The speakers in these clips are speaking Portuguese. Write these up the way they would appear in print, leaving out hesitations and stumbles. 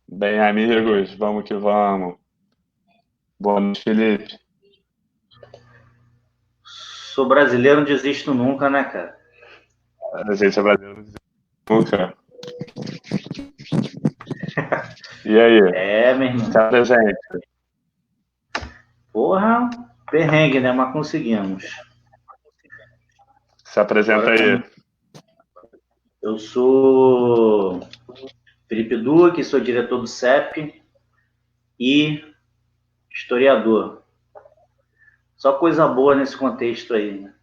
Bem, amigos, vamos que vamos. Boa noite, Felipe. Sou brasileiro, não desisto nunca, né, cara? A gente é brasileiro nunca. E aí, É, meu se irmão. apresente. Porra, perrengue, né? Mas conseguimos. Se apresenta Agora aí. estamos. Eu sou Felipe Duque, sou diretor do CEP e historiador. Só coisa boa nesse contexto aí, né?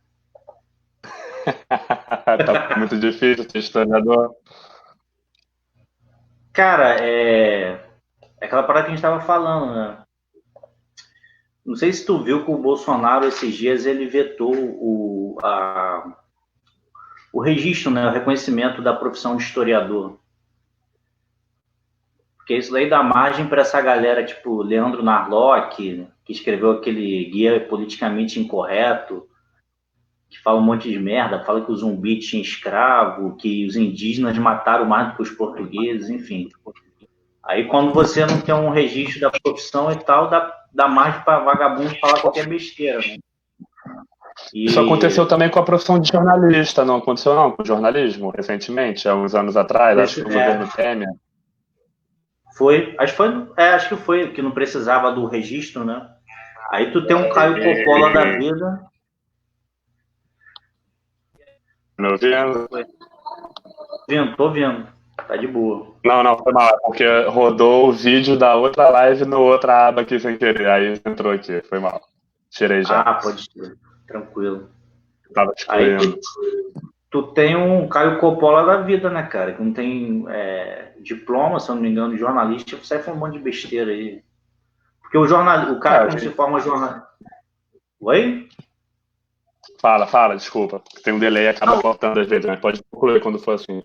Tá muito difícil ser historiador. Cara, é aquela parada que a gente estava falando, né? Não sei se tu viu que o Bolsonaro, esses dias, ele vetou o registro, né? O reconhecimento da profissão de historiador. Porque isso daí dá margem para essa galera, tipo Leandro Narlock, que escreveu aquele guia politicamente incorreto, que fala um monte de merda, fala que o zumbi tinha escravo, que os indígenas mataram mais do que os portugueses, enfim. Aí quando você não tem um registro da profissão e tal, dá margem para vagabundo falar qualquer besteira, né? Isso aconteceu E também com a profissão de jornalista, não aconteceu não com o jornalismo recentemente, há uns anos atrás, acho que no governo Temer. acho que foi que não precisava do registro, né? Aí tu tem um Caio Coppola da E, vida. me ouvindo? Tô vendo. Tá de boa. Não, não, foi mal, é porque rodou o vídeo da outra live no outra aba aqui sem querer, aí entrou aqui, foi mal. Tirei já, Ah, pode ser. Tranquilo. tava Aí excluindo. tu tem um Caio Coppola da vida, né, cara? Que não tem diploma, se eu não me engano, de jornalista, sai falando um monte de besteira aí. Porque o É, cara, a quando se gente forma jornalista. Oi? fala, desculpa. Tem um delay e acaba Não. cortando às vezes, mas pode concluir quando for assim.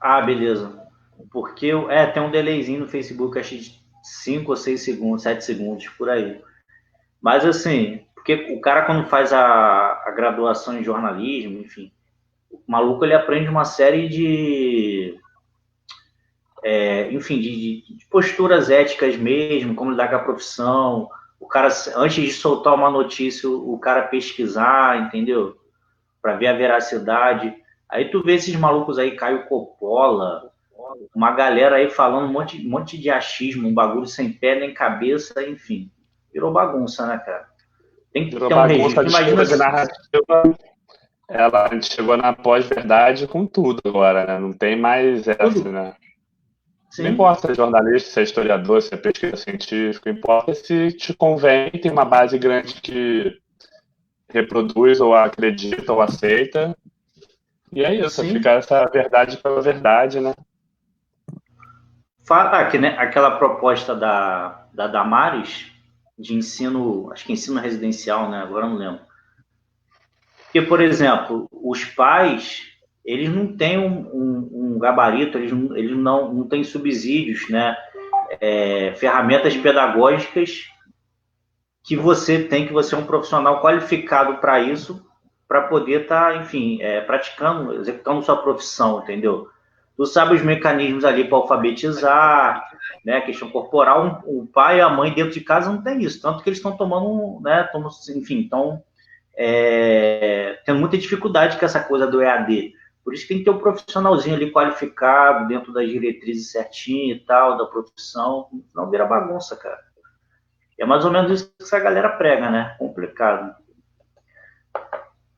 Ah, beleza. Porque tem um delayzinho no Facebook, acho de 5 ou 6 segundos, 7 segundos, por aí. Mas assim, porque o cara quando faz a graduação em jornalismo, enfim, o maluco ele aprende uma série enfim, de posturas éticas mesmo, como lidar com a profissão. O cara, antes de soltar uma notícia, o cara pesquisar, entendeu? Para ver a veracidade. Aí tu vê esses malucos aí, Caio Coppola, uma galera aí falando um monte de achismo, um bagulho sem pé nem cabeça, enfim. Virou bagunça, né, cara? Tem que Virou ter um bagunça, a registro. Imagina disputa de se. narrativa, ela, a gente chegou na pós-verdade com tudo agora, né? Não tem mais essa, Tudo. né? Não Sim, importa se é jornalista, se é historiador, se é pesquisa científica, importa se te convém, tem uma base grande que reproduz ou acredita ou aceita. E é isso, sim. fica essa verdade pela verdade, né? Que, né, aquela proposta da Damares de ensino, acho que ensino residencial, né? Agora não lembro. Porque, por exemplo, os pais, eles não têm um gabarito, eles não têm subsídios, né? Ferramentas pedagógicas que você é um profissional qualificado para isso, para poder estar, enfim, praticando, executando sua profissão, entendeu? Tu sabe os mecanismos ali para alfabetizar, né? A questão corporal, o pai e a mãe dentro de casa não tem isso, tanto que eles estão tomando, né? Enfim, estão tendo muita dificuldade com essa coisa do EAD. Por isso tem que ter um profissionalzinho ali qualificado, dentro das diretrizes certinho e tal, da profissão. Não vira bagunça, cara. É mais ou menos isso que essa galera prega, né? Complicado. Mas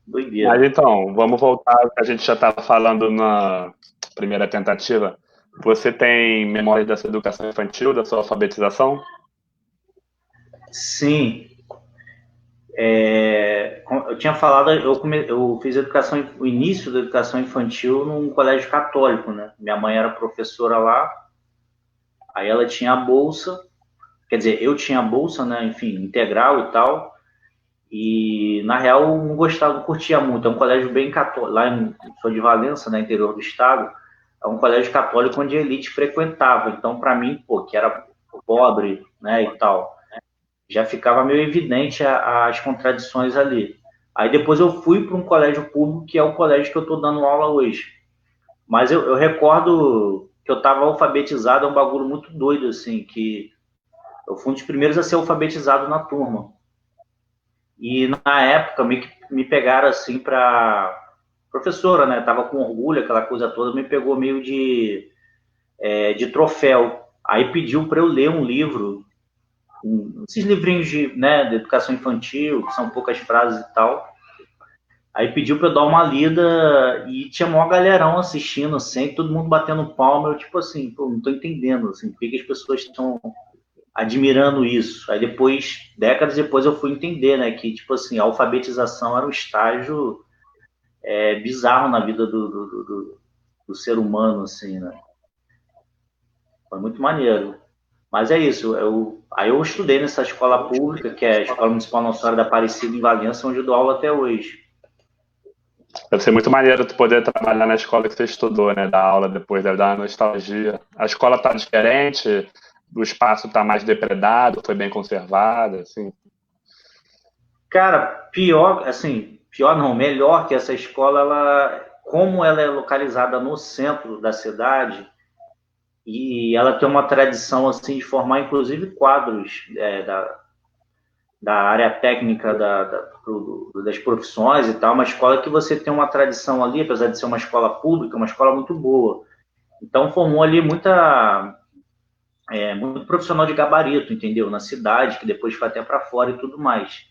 Doideira. então, vamos voltar ao que a gente já estava falando na primeira tentativa. Você tem memória dessa educação infantil, da sua alfabetização? Sim, eu tinha falado, eu fiz o início da educação infantil num colégio católico, né? Minha mãe era professora lá, aí ela tinha a bolsa, quer dizer, eu tinha a bolsa, né? Enfim, integral e tal. E na real eu não gostava, não curtia muito. É um colégio bem católico, sou de Valença, né, interior do estado. É um colégio católico onde a elite frequentava. Então, para mim, pô, que era pobre, né, e tal, já ficava meio evidente as contradições ali. Aí depois eu fui para um colégio público, que é o colégio que eu estou dando aula hoje. Mas eu recordo que eu estava alfabetizado é um bagulho muito doido, assim, que eu fui um dos primeiros a ser alfabetizado na turma. E na época me pegaram assim para professora, né? Tava com orgulho, aquela coisa toda, me pegou meio de troféu. Aí pediu para eu ler um livro, esses livrinhos de educação infantil, que são poucas frases e tal. Aí pediu para eu dar uma lida e tinha maior galerão assistindo, assim, todo mundo batendo palma. Eu, tipo assim, pô, não tô entendendo, assim, por que as pessoas estão admirando isso. Aí depois, décadas depois, eu fui entender, né, que, tipo assim, a alfabetização era um estágio bizarro na vida do ser humano, assim, né. Foi muito maneiro. Mas é isso, aí eu estudei nessa escola pública, que é a Escola Municipal Nossa Senhora da Aparecida, em Valença, onde eu dou aula até hoje. Deve ser muito maneiro tu poder trabalhar na escola que você estudou, né? Dar aula depois, deve dar uma nostalgia. A escola tá diferente, o espaço tá mais depredado, foi bem conservado, assim. Cara, pior, assim, pior não, melhor que essa escola, como ela é localizada no centro da cidade, e ela tem uma tradição, assim, de formar, inclusive, quadros da área técnica das profissões e tal, uma escola que você tem uma tradição ali, apesar de ser uma escola pública, uma escola muito boa. Então, formou ali muito profissional de gabarito, entendeu? Na cidade, que depois foi até para fora e tudo mais.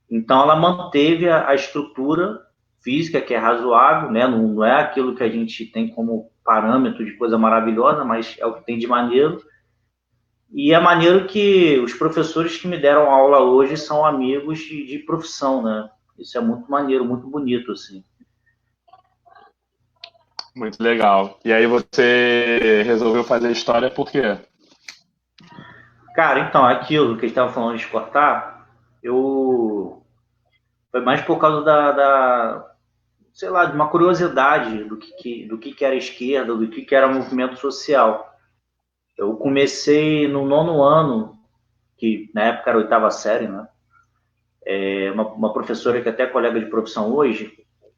Então, ela manteve a estrutura física, que é razoável, né? Não é aquilo que a gente tem como parâmetro de coisa maravilhosa, mas é o que tem de maneiro. E é maneiro que os professores que me deram aula hoje são amigos de profissão, né? Isso é muito maneiro, muito bonito, assim. Muito legal. E aí você resolveu fazer história por quê? Cara, então, aquilo que a gente estava falando de cortar, eu... Foi mais por causa sei lá, de uma curiosidade do que era esquerda, do que era movimento social. Eu comecei no nono ano, que na época era a oitava série, né? Uma professora que até é colega de profissão hoje,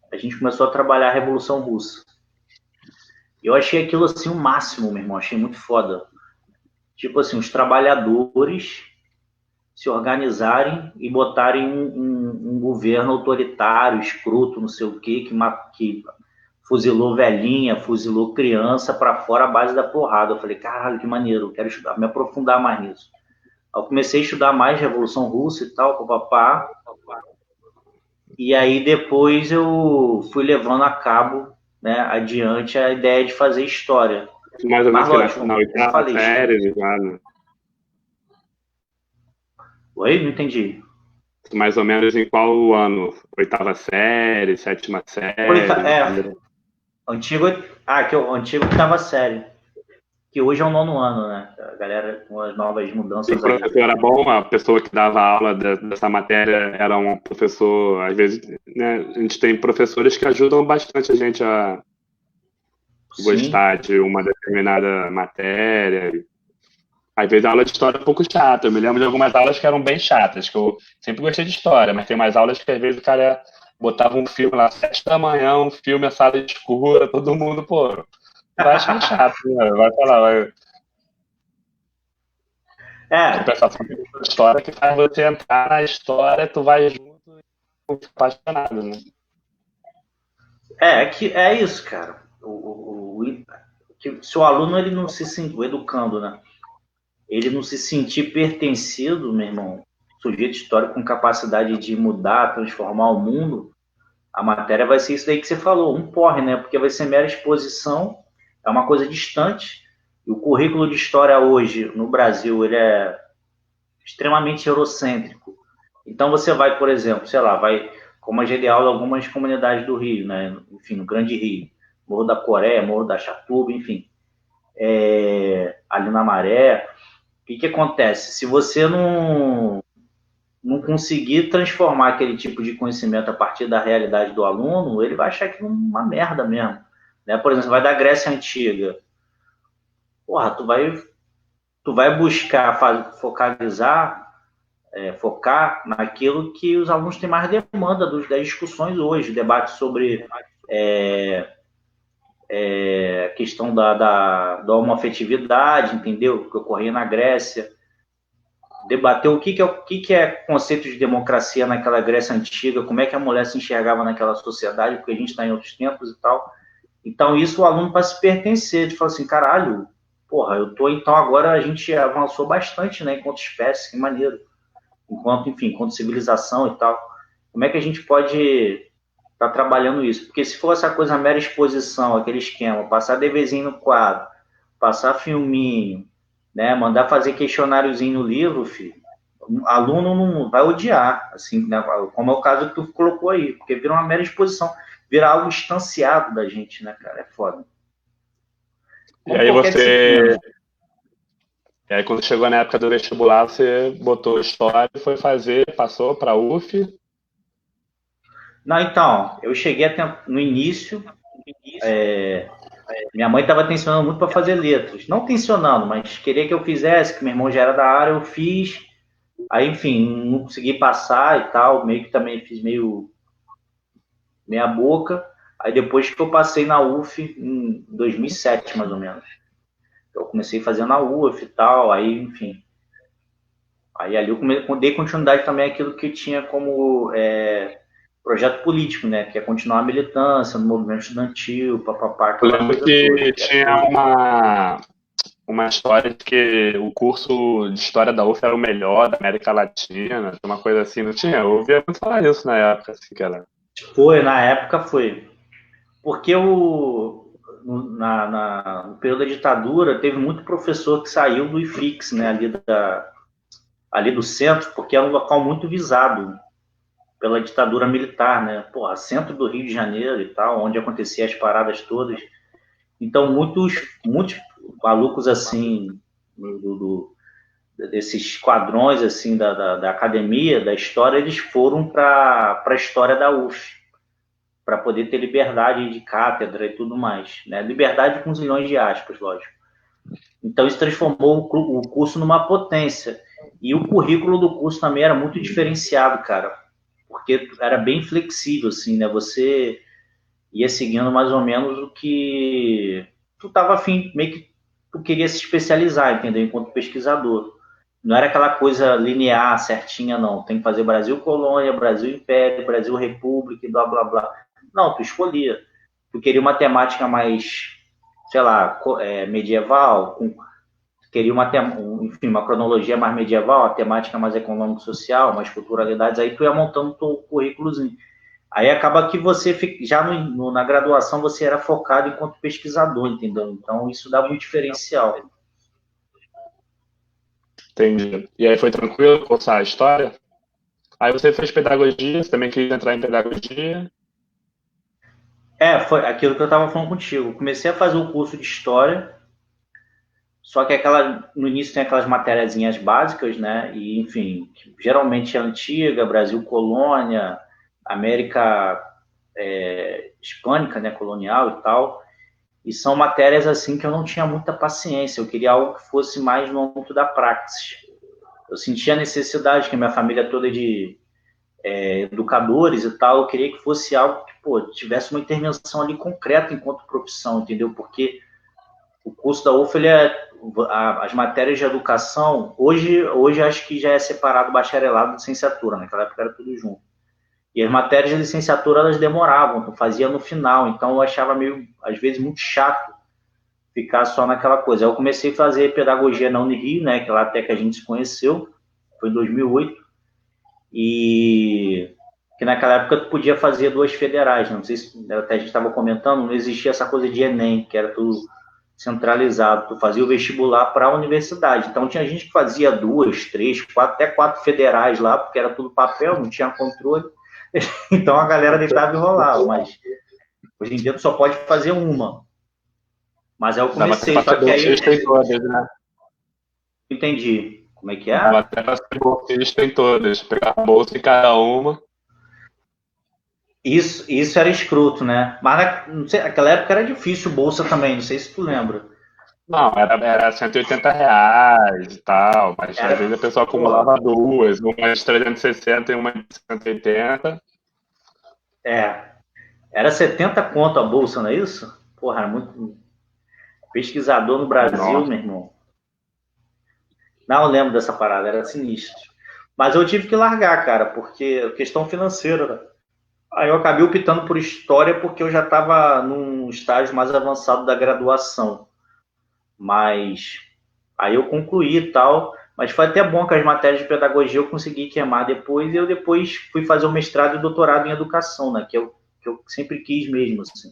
a gente começou a trabalhar a Revolução Russa. Eu achei aquilo assim o máximo, meu irmão, achei muito foda. Tipo assim, os trabalhadores se organizarem e botarem um governo autoritário, escroto, não sei o quê, que fuzilou velhinha, fuzilou criança para fora à base da porrada. Eu falei, caralho, que maneiro, eu quero estudar, me aprofundar mais nisso. Eu comecei a estudar mais Revolução Russa e tal, papapá. E aí depois eu fui levando a cabo, né, adiante a ideia de fazer história. Mais ou Mas menos que lógico, na como eu oitava falei, série, já, né? oi, não entendi. Mais ou menos em qual ano? Oitava série, sétima série, É, primeira. antigo, que o antigo oitava série, que hoje é o nono ano, né? A galera com as novas E o mudanças aí. professor era bom, a pessoa que dava aula dessa matéria era um professor, às vezes, né, a gente tem professores que ajudam bastante a gente a Sim, gostar de uma determinada matéria. Às vezes a aula de história é um pouco chata. Eu me lembro de algumas aulas que eram bem chatas, que eu sempre gostei de história, mas tem umas aulas que às vezes o cara botava um filme lá às 7 da manhã, um filme, a sala escura, todo mundo, pô, vai achar chato, né? Vai falar, vai. é, Compensação tem uma história que faz você entrar na história, tu vai junto e fica apaixonado, né? é isso, cara. Que se o aluno ele não se sente, o educando, né? Ele não se sentir pertencido, meu irmão, sujeito histórico com capacidade de mudar, transformar o mundo, a matéria vai ser isso daí que você falou, um porre, né? Porque vai ser mera exposição, é uma coisa distante. E o currículo de história hoje no Brasil ele é extremamente eurocêntrico. Então você vai, por exemplo, sei lá, vai como a GD aula algumas comunidades do Rio, né? Enfim, no Grande Rio, Morro da Coreia, Morro da Chatuba, enfim, ali na Maré. O que acontece? Se você não conseguir transformar aquele tipo de conhecimento a partir da realidade do aluno, ele vai achar que é uma merda mesmo. Né? Por exemplo, vai da Grécia Antiga. Porra, tu vai buscar focalizar, focar naquilo que os alunos têm mais demanda das discussões hoje, debate sobre a questão da homoafetividade, entendeu? Que ocorria na Grécia. Debateu o que é conceito de democracia naquela Grécia antiga, como é que a mulher se enxergava naquela sociedade, porque a gente está em outros tempos e tal. Então, isso o aluno para se pertencer, de falar assim, caralho, porra, então agora a gente avançou bastante, né, enquanto espécie, que maneiro. Enquanto civilização e tal. Como é que a gente pode estar trabalhando isso? Porque se for essa coisa mera exposição, aquele esquema, passar DVzinho no quadro, passar filminho, né, mandar fazer questionáriozinho no livro, filho, o aluno não vai odiar, assim, né, como é o caso que tu colocou aí, porque vira uma mera exposição, vira algo distanciado da gente, né, cara? É foda. E Como aí qualquer disciplina. E aí quando chegou na época do vestibular, você botou história, foi fazer, passou para a UF. Não, então, eu cheguei no início, minha mãe estava tensionando muito para fazer letras. Não tensionando, mas queria que eu fizesse, que meu irmão já era da área, eu fiz. Aí, enfim, não consegui passar e tal, meio que também fiz meia boca. Aí depois que eu passei na UF, em 2007, mais ou menos. Eu comecei fazendo na UF e tal, aí, enfim. Aí ali eu dei continuidade também àquilo que tinha como projeto político, né? Que é continuar a militância no movimento estudantil, papapá, Eu aquela lembro coisa toda. que tinha uma história de que o curso de história da UF era o melhor da América Latina, uma coisa assim, não tinha? Eu ouvia muito falar isso na época, assim, que era. Foi, na época foi. Porque no período da ditadura teve muito professor que saiu do IFIX, né? Ali do centro, porque era um local muito visado pela ditadura militar, né? Porra, centro do Rio de Janeiro e tal, onde acontecia as paradas todas. Então, muitos malucos assim, desses quadrões assim da academia, da história, eles foram para a história da UF, para poder ter liberdade de cátedra e tudo mais. Né? Liberdade com zilhões de aspas, lógico. Então, isso transformou o curso numa potência. E o currículo do curso também era muito diferenciado, cara, porque era bem flexível, assim, né? Você ia seguindo mais ou menos o que tu estava afim, meio que tu queria se especializar, entendeu? Enquanto pesquisador. Não era aquela coisa linear, certinha, não. Tem que fazer Brasil Colônia, Brasil Império, Brasil República e blá, blá, blá. Não, tu escolhia. Tu queria uma temática mais, sei lá, medieval, queria enfim, uma cronologia mais medieval, a temática mais econômico-social, mais culturalidades, aí tu ia montando o teu currículozinho. Aí acaba que você, já na graduação, você era focado enquanto pesquisador, entendeu? Então, isso dava um diferencial. Entendi. E aí foi tranquilo cursar a história? Aí você fez pedagogia, você também quis entrar em pedagogia? Foi aquilo que eu estava falando contigo. Comecei a fazer o curso de História, só que no início tem aquelas matériazinhas básicas, né? E, enfim, geralmente é antiga, Brasil Colônia, América Hispânica, né? Colonial e tal. E são matérias assim que eu não tinha muita paciência. Eu queria algo que fosse mais no âmbito da praxis. Eu sentia a necessidade, que a minha família toda é de educadores e tal, eu queria que fosse algo que, pô, tivesse uma intervenção ali concreta enquanto profissão, entendeu? Porque o curso da UF, as matérias de educação, hoje acho que já é separado bacharelado de licenciatura, naquela época era tudo junto. E as matérias de licenciatura, elas demoravam, eu fazia no final, então eu achava meio, às vezes, muito chato ficar só naquela coisa. Aí eu comecei a fazer pedagogia na Unirio, né, que lá até que a gente se conheceu, foi em 2008, e que naquela época tu podia fazer duas federais, não sei se até a gente estava comentando, não existia essa coisa de Enem, que era tudo centralizado, tu fazia o vestibular para a universidade, então tinha gente que fazia duas, três, quatro, até quatro federais lá, porque era tudo papel, não tinha controle, então a galera deitava e rolava, mas hoje em dia tu só pode fazer uma. Mas aí eu Dava até comecei, pra só ser que aí bolsista em todas, né? entendi como é que Dava é. até pra ser bolsista em todas. Pegar a bolsa em cada uma. Isso era escroto, né? Mas não sei, naquela época era difícil bolsa também, não sei se tu lembra. Não, era R$ 180 e tal, mas às vezes Era, a pessoa pô, acumulava duas, uma de 360 e uma de 180. era 70 conto a bolsa, não é isso? Porra, era muito pesquisador no Brasil, Nossa. meu irmão. Não, eu lembro dessa parada, era sinistro. Mas eu tive que largar, cara, porque questão financeira, né? Aí eu acabei optando por história porque eu já estava num estágio mais avançado da graduação. Mas aí eu concluí e tal. Mas foi até bom que as matérias de pedagogia eu consegui queimar depois. E eu depois fui fazer o mestrado e doutorado em educação, né? Que eu sempre quis mesmo, assim.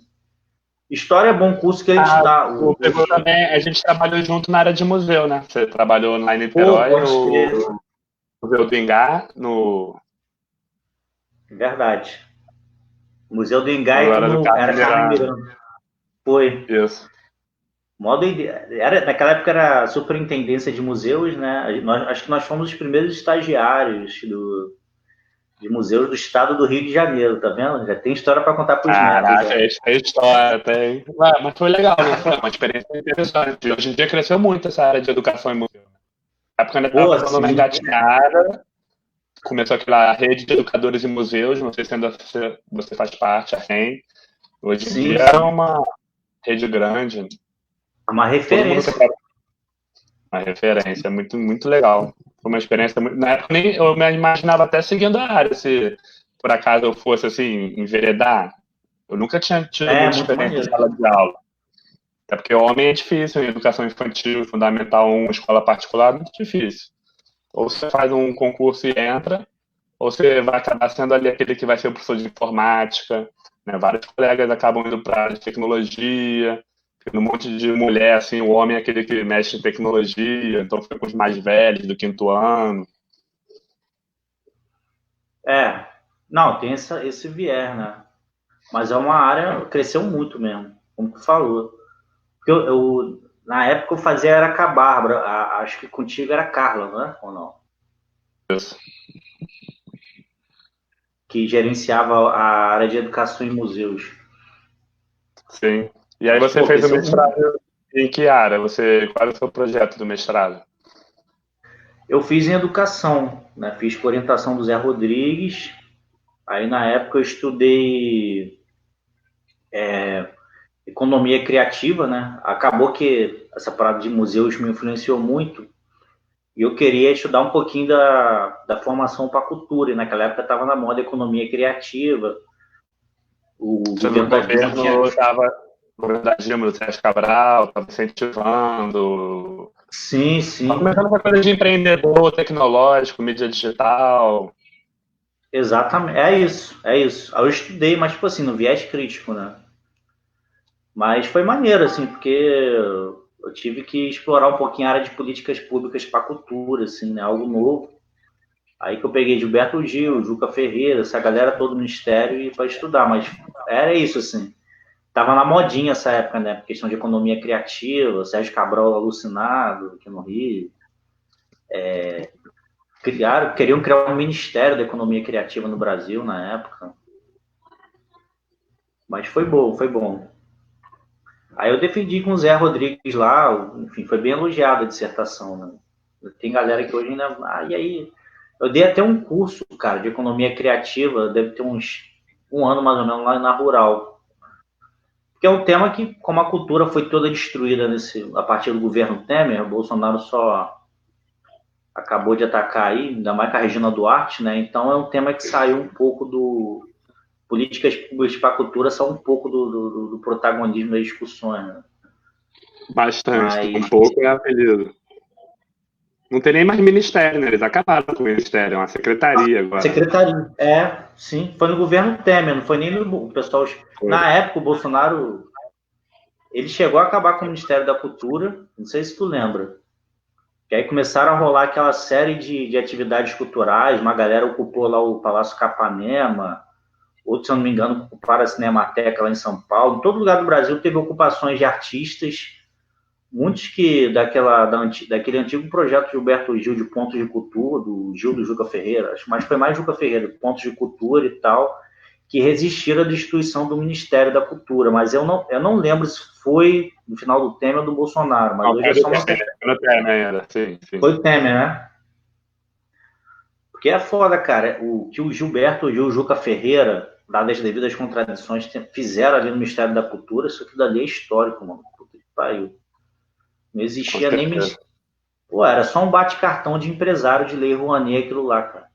História é bom curso que ele te Ah, dá. o Pegou também, a gente trabalhou junto na área de museu, né? Você trabalhou lá em Pô, Niterói, pode no crer. Museu do Ingá, no Verdade. Museu do Engai agora do no, era Carmen Carmen Miranda. Miranda. Foi. Isso. Naquela época era a superintendência de museus, né? Acho que nós fomos os primeiros estagiários de museus do estado do Rio de Janeiro, tá vendo? Já tem história para contar para os netos Caraca, já. é história, tem. Ah, mas foi legal, né? Foi uma experiência interessante. Hoje em dia cresceu muito essa área de educação em museu. Na época ainda Pô, estava dando uma assim, engatinhada, começou aquela rede de educadores em museus, não sei se ainda você faz parte, a REM. Hoje em sim, dia é sim. uma rede grande, É uma todo mundo quer referência. trabalhar, uma referência, é muito, muito legal. Foi uma experiência muito. Na época nem, eu me imaginava até seguindo a área, se por acaso eu fosse assim, enveredar. Eu nunca tinha tido É, muita muito experiência em maneiro. sala de aula. Até porque homem é difícil, em educação infantil, fundamental 1, escola particular, é muito difícil. Ou você faz um concurso e entra, ou você vai acabar sendo ali aquele que vai ser o professor de informática, né? Vários colegas acabam indo para a área de tecnologia, tem um monte de mulher, assim, o homem é aquele que mexe em tecnologia, então fica com os mais velhos do quinto ano. É, não, tem esse viés, né? Mas é uma área, cresceu muito mesmo, como tu falou. Porque na época eu fazia era com a Bárbara, acho que contigo era a Carla, não é? Ou não? Isso. Que gerenciava a área de educação em museus. Sim. E aí Mas, você pô, fez o cresceu muito. mestrado em que área? Qual era o seu projeto do mestrado? Eu fiz em educação, né? Fiz por orientação do Zé Rodrigues. Aí, na época, eu estudei economia criativa, né? Acabou que essa parada de museus me influenciou muito. E eu queria estudar um pouquinho da formação para a cultura. E naquela época estava na moda economia criativa. O Você no governo da Dilma tinha. governo estava, o governo da Dilma, do Sérgio Cabral, estava incentivando. Sim, Estava sim. começando essa coisa de empreendedor tecnológico, mídia digital. Exatamente. É isso, é isso. Aí eu estudei, mas, tipo assim, no viés crítico, né? Mas foi maneiro, assim, porque eu tive que explorar um pouquinho a área de políticas públicas para a cultura, assim, né? Algo novo. Aí que eu peguei Gilberto Gil, Juca Ferreira, essa galera toda do Ministério e para estudar. Mas era isso, assim. Tava na modinha essa época, né? Questão de economia criativa, Sérgio Cabral alucinado aqui no Rio. Queriam criar um Ministério da Economia Criativa no Brasil na época. Mas foi bom, foi bom. Aí eu defendi com o Zé Rodrigues lá, enfim, foi bem elogiada a dissertação, né? Tem galera que hoje ainda. Ah, e aí? Eu dei até um curso, cara, de economia criativa, deve ter uns um ano mais ou menos lá na Rural. Que é um tema que, como a cultura foi toda destruída a partir do governo Temer, o Bolsonaro só acabou de atacar aí, ainda mais com a Regina Duarte, né? Então é um tema que saiu um pouco do. Políticas públicas para a cultura são um pouco do protagonismo das discussões, né? Bastante. Um Mas pouco é apelido. Não tem nem mais ministério, né? Eles acabaram com o ministério, é uma secretaria agora. secretaria. É, sim. Foi no governo Temer, não foi nem no o pessoal. Foi. Na época, o Bolsonaro ele chegou a acabar com o Ministério da Cultura, não sei se tu lembra. Que aí começaram a rolar aquela série de atividades culturais, uma galera ocupou lá o Palácio Capanema, outros, se eu não me engano, ocuparam a Cinemateca lá em São Paulo. Em todo lugar do Brasil teve ocupações de artistas, muitos que daquele antigo projeto Gilberto Gil de Pontos de Cultura, do Gil do Juca Ferreira, mas foi mais Juca Ferreira, Pontos de Cultura e tal, que resistiram à destruição do Ministério da Cultura. Mas eu não lembro se foi no final do Temer ou do Bolsonaro, mas Não, hoje é foi do só uma Temer, foi do Temer ainda. Sim, sim. Foi o Temer, né? Porque é foda, cara. O que o Gilberto Gil, Juca Ferreira, dadas as devidas contradições, fizeram ali no Ministério da Cultura, isso aqui dali é histórico, mano. Puta que pariu. Não existia nem... Pô, era só um bate-cartão de empresário de Lei Rouanet aquilo lá, cara.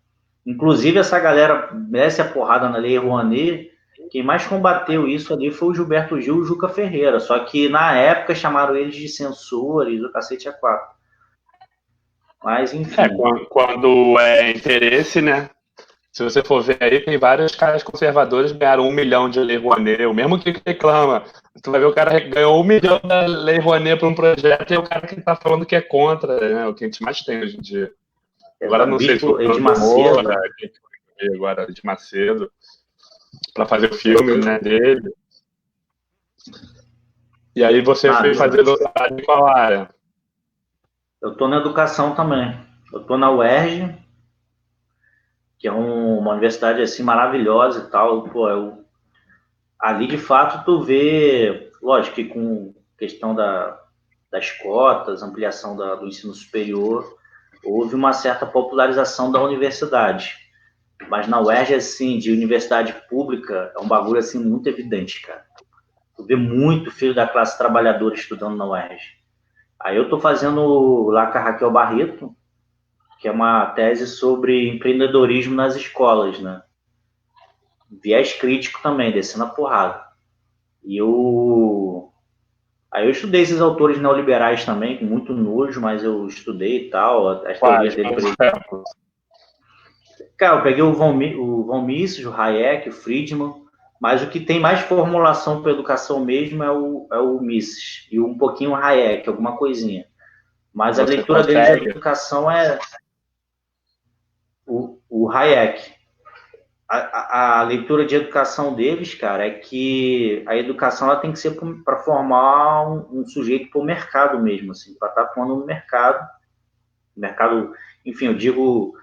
Inclusive, essa galera desce a porrada na Lei Rouanet, quem mais combateu isso ali foi o Gilberto Gil e o Juca Ferreira. Só que, na época, chamaram eles de censores, o cacete é quatro. Mas, enfim. Quando é interesse, né? Se você for ver aí, tem vários caras conservadores que ganharam 1 milhão de Lei Rouanet. O mesmo que reclama. Tu vai ver o cara que ganhou 1 milhão da Lei Rouanet para um projeto e é o cara que tá falando que é contra, né? O que a gente mais tem hoje em dia. Agora não sei se foi o Moura, agora de Macedo, para fazer o filme, né, dele. E aí você foi fazer doutorado em qual área? Eu tô na educação também. Eu tô na UERJ, que é uma universidade assim maravilhosa e tal. Pô, ali de fato tu vê, lógico que com questão das cotas, ampliação do ensino superior, houve uma certa popularização da universidade. Mas na UERJ, assim, de universidade pública, é um bagulho assim muito evidente, cara. Tu vê muito filho da classe trabalhadora estudando na UERJ. Aí eu tô fazendo lá com a Raquel Barreto, que é uma tese sobre empreendedorismo nas escolas, né? Viés crítico também, descendo a porrada. Aí eu estudei esses autores neoliberais também, com muito nojo, mas eu estudei e tal, as teorias dele. Cara, eu peguei o von Mises, o Hayek, o Friedman, mas o que tem mais formulação para educação mesmo é o Mises, e um pouquinho o Hayek, alguma coisinha. Mas a leitura deles de educação é o Hayek. A leitura de educação deles, cara, é que a educação ela tem que ser para formar um sujeito para o mercado mesmo, assim, para estar atuando no mercado, enfim, eu digo,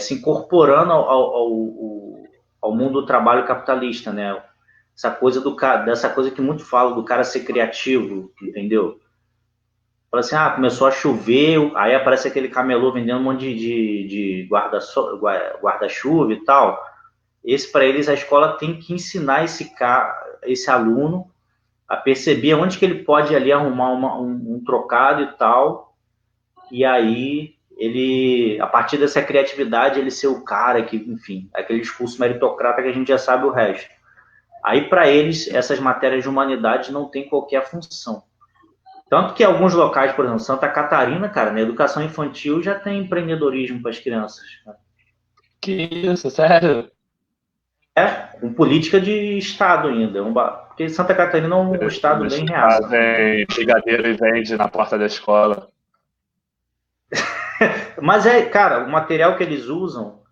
se incorporando ao mundo do trabalho capitalista, né? Essa coisa dessa coisa que muito falo do cara ser criativo, entendeu? Fala assim, começou a chover, aí aparece aquele camelô vendendo um monte de guarda-chuva e tal. Para eles, a escola tem que ensinar esse aluno a perceber onde que ele pode ali arrumar um trocado e tal, e aí ele, a partir dessa criatividade, ele ser o cara que, enfim, aquele discurso meritocrata que a gente já sabe o resto. Aí, para eles, essas matérias de humanidade não têm qualquer função. Tanto que alguns locais, por exemplo, Santa Catarina, cara, na educação infantil já tem empreendedorismo para as crianças. Cara. Que isso, sério? Com política de Estado ainda. Porque Santa Catarina é um Estado bem real. Fazem brigadeiro e vende na porta da escola. Mas cara, o material que eles usam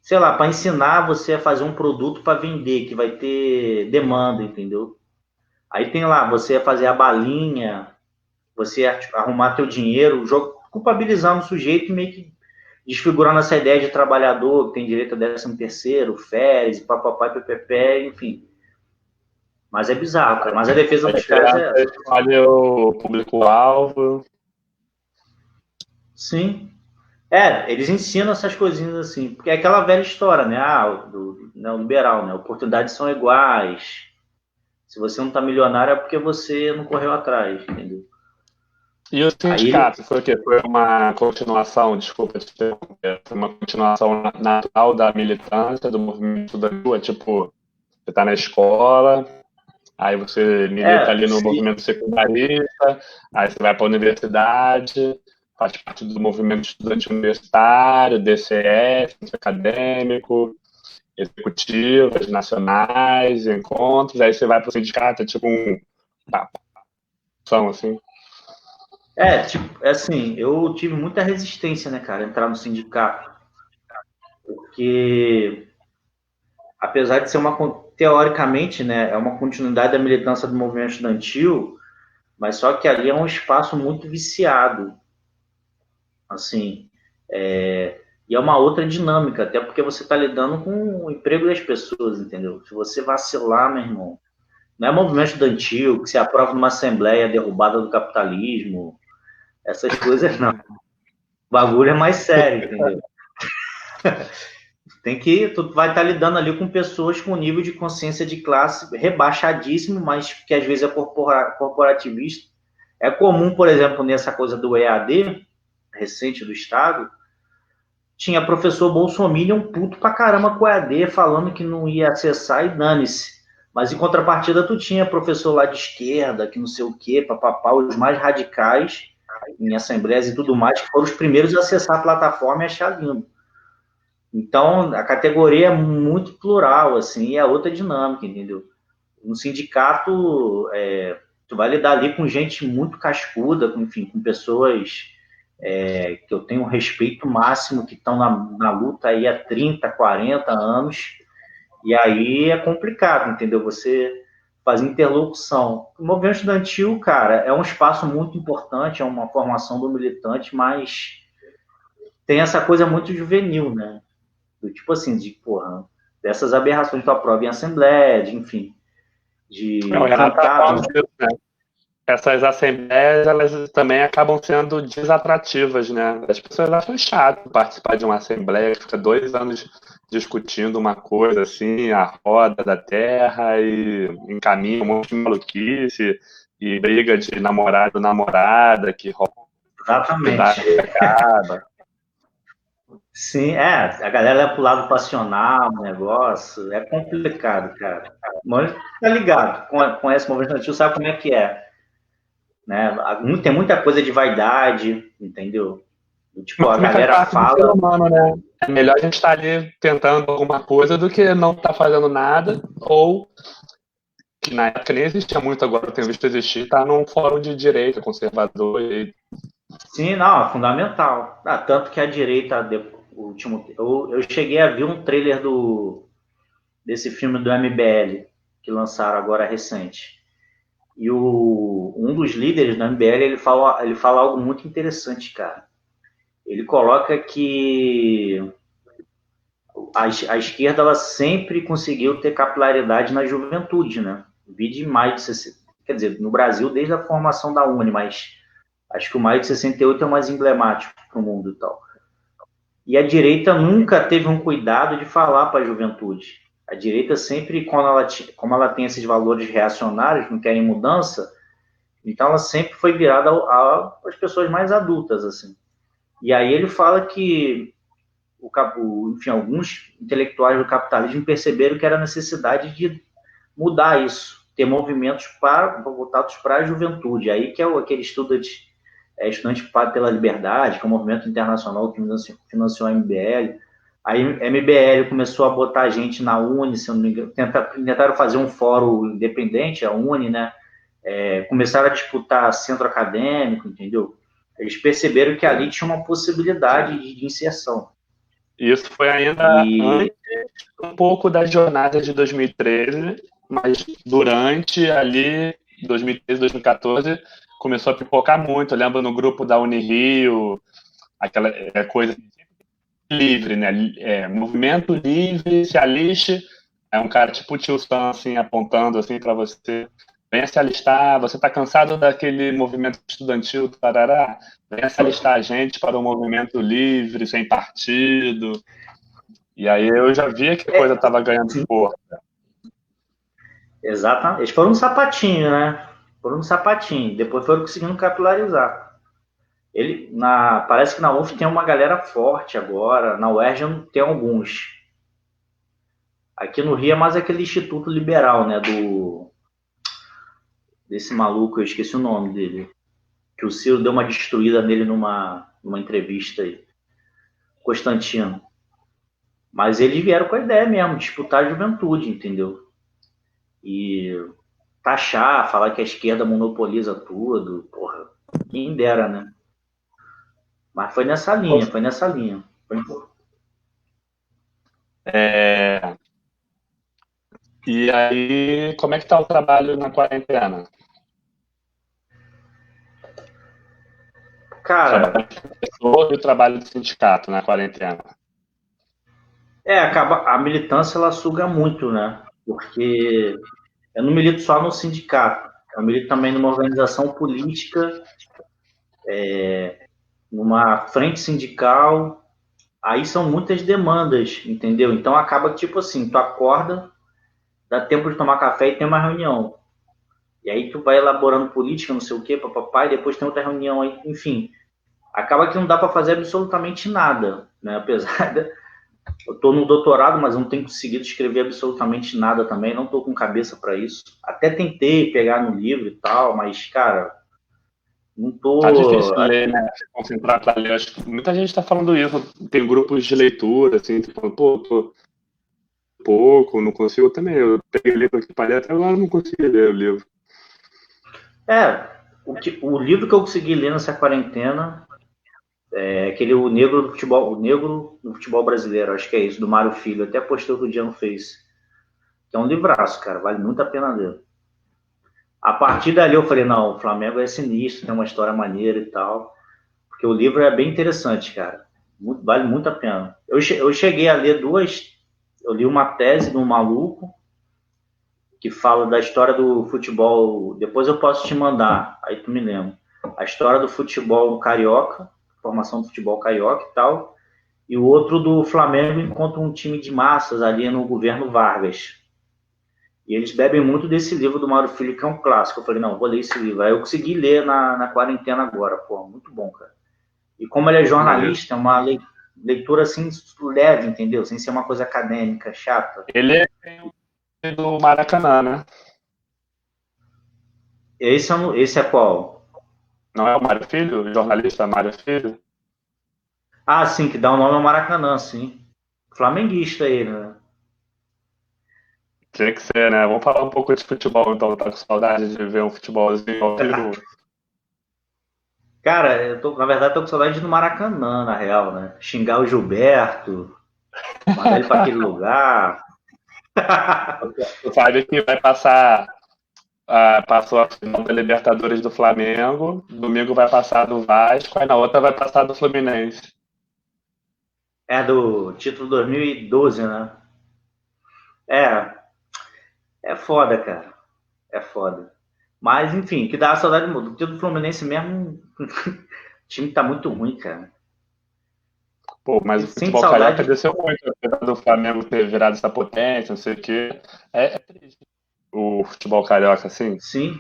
sei lá, para ensinar você a fazer um produto para vender, que vai ter demanda, entendeu? Aí tem lá, você fazer a balinha, você arrumar teu dinheiro, culpabilizando o sujeito e meio que desfigurando essa ideia de trabalhador que tem direito a 13º, férias, papapá, ppp, enfim. Mas é bizarro, cara. Mas a defesa dos caras Olha o público-alvo. Sim. Eles ensinam essas coisinhas assim, porque é aquela velha história, né? Do liberal, né? Oportunidades são iguais. Se você não tá milionário é porque você não correu atrás, entendeu? E o sindicato foi o quê? Foi uma continuação, desculpa te interromper, foi uma continuação natural da militância, do movimento da rua, tipo, você tá na escola, aí você milita ali no movimento secundarista, aí você vai para a universidade, faz parte do movimento estudante universitário, DCE, centro acadêmico, executivas, nacionais, encontros, aí você vai para o sindicato, é tipo são assim. Assim, eu tive muita resistência, né, cara, entrar no sindicato. Porque, apesar de ser teoricamente, né, é uma continuidade da militância do movimento estudantil, mas só que ali é um espaço muito viciado. Assim, e é uma outra dinâmica, até porque você está lidando com o emprego das pessoas, entendeu? Se você vacilar, meu irmão, não é movimento estudantil que se aprova numa assembleia derrubada do capitalismo, essas coisas não. O bagulho é mais sério, entendeu? Tu vai estar lidando ali com pessoas com nível de consciência de classe rebaixadíssimo, mas que às vezes é corporativista. É comum, por exemplo, nessa coisa do EAD, recente do Estado, tinha professor bolsominion puto pra caramba com o EAD, falando que não ia acessar e dane-se. Mas em contrapartida, tu tinha professor lá de esquerda, que não sei o quê, papapá, os mais radicais, em assembleias e tudo mais, que foram os primeiros a acessar a plataforma e achar lindo. Então, a categoria é muito plural, assim, e é outra dinâmica, entendeu? No sindicato, tu vai lidar ali com gente muito cascuda, enfim, com pessoas que eu tenho um respeito máximo, que estão na luta aí há 30, 40 anos, e aí é complicado, entendeu? Você fazer interlocução. O movimento estudantil, cara, é um espaço muito importante, é uma formação do militante, mas tem essa coisa muito juvenil, né? Do tipo assim, de, porra, dessas aberrações que tu aprova em assembleia, de, enfim, Não, o de Renato tá cantar. falando disso, né? Essas assembleias, elas também acabam sendo desatrativas, né? As pessoas acham chato participar de uma assembleia que fica 2 anos discutindo uma coisa assim, a roda da terra, e encaminha um monte de maluquice, e briga de namorado, namorada, que rouba Exatamente. e acaba. Sim, a galera é pro lado passional, o negócio, é complicado, cara. Mas tá ligado, conhece o movimento estudantil, sabe como é que é, né? Tem muita coisa de vaidade, entendeu? Tipo, Mas a também faz galera parte do ser fala, humano, né? É melhor a gente estar ali tentando alguma coisa do que não estar fazendo nada, ou que na época nem existia muito, agora eu tenho visto existir, está num fórum de direita, conservador. sim, não, é fundamental. Tanto que a direita, o último, eu cheguei a ver um trailer desse filme do MBL, que lançaram agora recente. E um dos líderes do MBL, ele fala algo muito interessante, cara. Ele coloca que a esquerda ela sempre conseguiu ter capilaridade na juventude, né? Vi de maio de 60, quer dizer, no Brasil desde a formação da UNE, mas acho que o maio de 68 é o mais emblemático para o mundo e tal. E a direita nunca teve um cuidado de falar para a juventude. A direita sempre, como ela tem esses valores reacionários, não querem mudança, então ela sempre foi virada às pessoas mais adultas, assim. E aí ele fala que enfim, alguns intelectuais do capitalismo perceberam que era necessidade de mudar isso, ter movimentos voltados para a juventude. Aí que é aquele estudante pela liberdade, que é um movimento internacional que financiou a MBL. Aí a MBL começou a botar gente na Uni, se eu não me engano, tentaram fazer um fórum independente, a Uni, né? Começaram a disputar centro acadêmico, entendeu? Eles perceberam que ali tinha uma possibilidade de inserção. Isso foi ainda antes um pouco da jornada de 2013, mas durante ali 2013, 2014 começou a pipocar muito. Eu lembro no grupo da Unirio, aquela coisa livre, né? Movimento livre, se alixe. É um cara tipo o tio Sam, assim, apontando assim para você. Venha se alistar, você está cansado daquele movimento estudantil, tarará? Venha se alistar a gente para o movimento livre, sem partido. E aí eu já via que a coisa estava ganhando força. Exatamente. Eles foram no sapatinho, né? Foram no sapatinho. Depois foram conseguindo capilarizar. Parece que na UF tem uma galera forte agora. Na UERJ tem alguns. Aqui no Rio é mais aquele Instituto Liberal, né? Desse maluco, eu esqueci o nome dele. Que o Ciro deu uma destruída nele numa entrevista aí. Constantino. Mas eles vieram com a ideia mesmo, disputar a juventude, entendeu? E taxar, falar que a esquerda monopoliza tudo, porra, quem dera, né? Mas foi nessa linha, foi nessa linha. E aí, como é que tá o trabalho na quarentena? Cara, Trabalho e o trabalho do sindicato na quarentena. a militância ela suga muito, né? Porque eu não milito só no sindicato, eu milito também numa organização política, numa frente sindical, aí são muitas demandas, entendeu? Então acaba que, tipo assim, tu acorda, dá tempo de tomar café e tem uma reunião. E aí tu vai elaborando política, não sei o quê, papapá, e depois tem outra reunião aí, enfim. Acaba que não dá para fazer absolutamente nada, né? Apesar de eu estou no doutorado, mas não tenho conseguido escrever absolutamente nada também, não estou com cabeça para isso. Até tentei pegar no livro e tal, mas, cara, não Tá difícil tô. de ler, né? Se concentrar para ler. Acho que muita gente está falando isso. Tem grupos de leitura, assim, tipo, pô, tô pouco, não consigo também. Eu peguei o livro aqui para ler, até agora não consegui ler o livro. É, o livro que eu consegui ler nessa quarentena é aquele O Negro do Futebol, O Negro do Futebol Brasileiro, acho que é isso, do Mário Filho. Até postei outro dia no Face. Que é um livraço, cara, vale muito a pena ler. A partir dali eu falei, não, o Flamengo é sinistro, tem uma história maneira e tal. Porque o livro é bem interessante, cara. Vale muito a pena. Eu cheguei a ler duas. Eu li uma tese de um maluco que fala da história do futebol. Depois eu posso te mandar, aí tu me lembra. A história do futebol carioca, formação do futebol carioca e tal. E o outro do Flamengo encontra um time de massas ali no governo Vargas. E eles bebem muito desse livro do Mauro Filho, que é um clássico. Eu falei, não, vou ler esse livro. Aí eu consegui ler na quarentena agora. Pô, muito bom, cara. E como ele é Maneiro. jornalista, é uma leitura assim leve, entendeu? Sem ser uma coisa acadêmica, chata. Ele é do Maracanã, né? Esse é qual? Não é o Mário Filho? O jornalista Mário Filho? Ah, sim, que dá o nome ao Maracanã, sim. Flamenguista ele, né? Tinha que ser, né? Vamos falar um pouco de futebol, então. Tá com saudade de ver um futebolzinho ao vivo. Cara, na verdade, tô com saudade do Maracanã, na real, né? Xingar o Gilberto, mandar ele para aquele lugar. Tu sabe que vai passar. Passou a final da Libertadores do Flamengo, domingo vai passar do Vasco, aí na outra vai passar do Fluminense. É do título 2012, né? É, é foda, cara. É foda. Mas, enfim, que dá saudade do título do Fluminense mesmo. O time tá muito ruim, cara. Pô, mas o Sinto futebol carioca saudade. desceu muito, apesar do Flamengo ter virado essa potência, não sei o quê. É triste o futebol carioca, assim. Sim.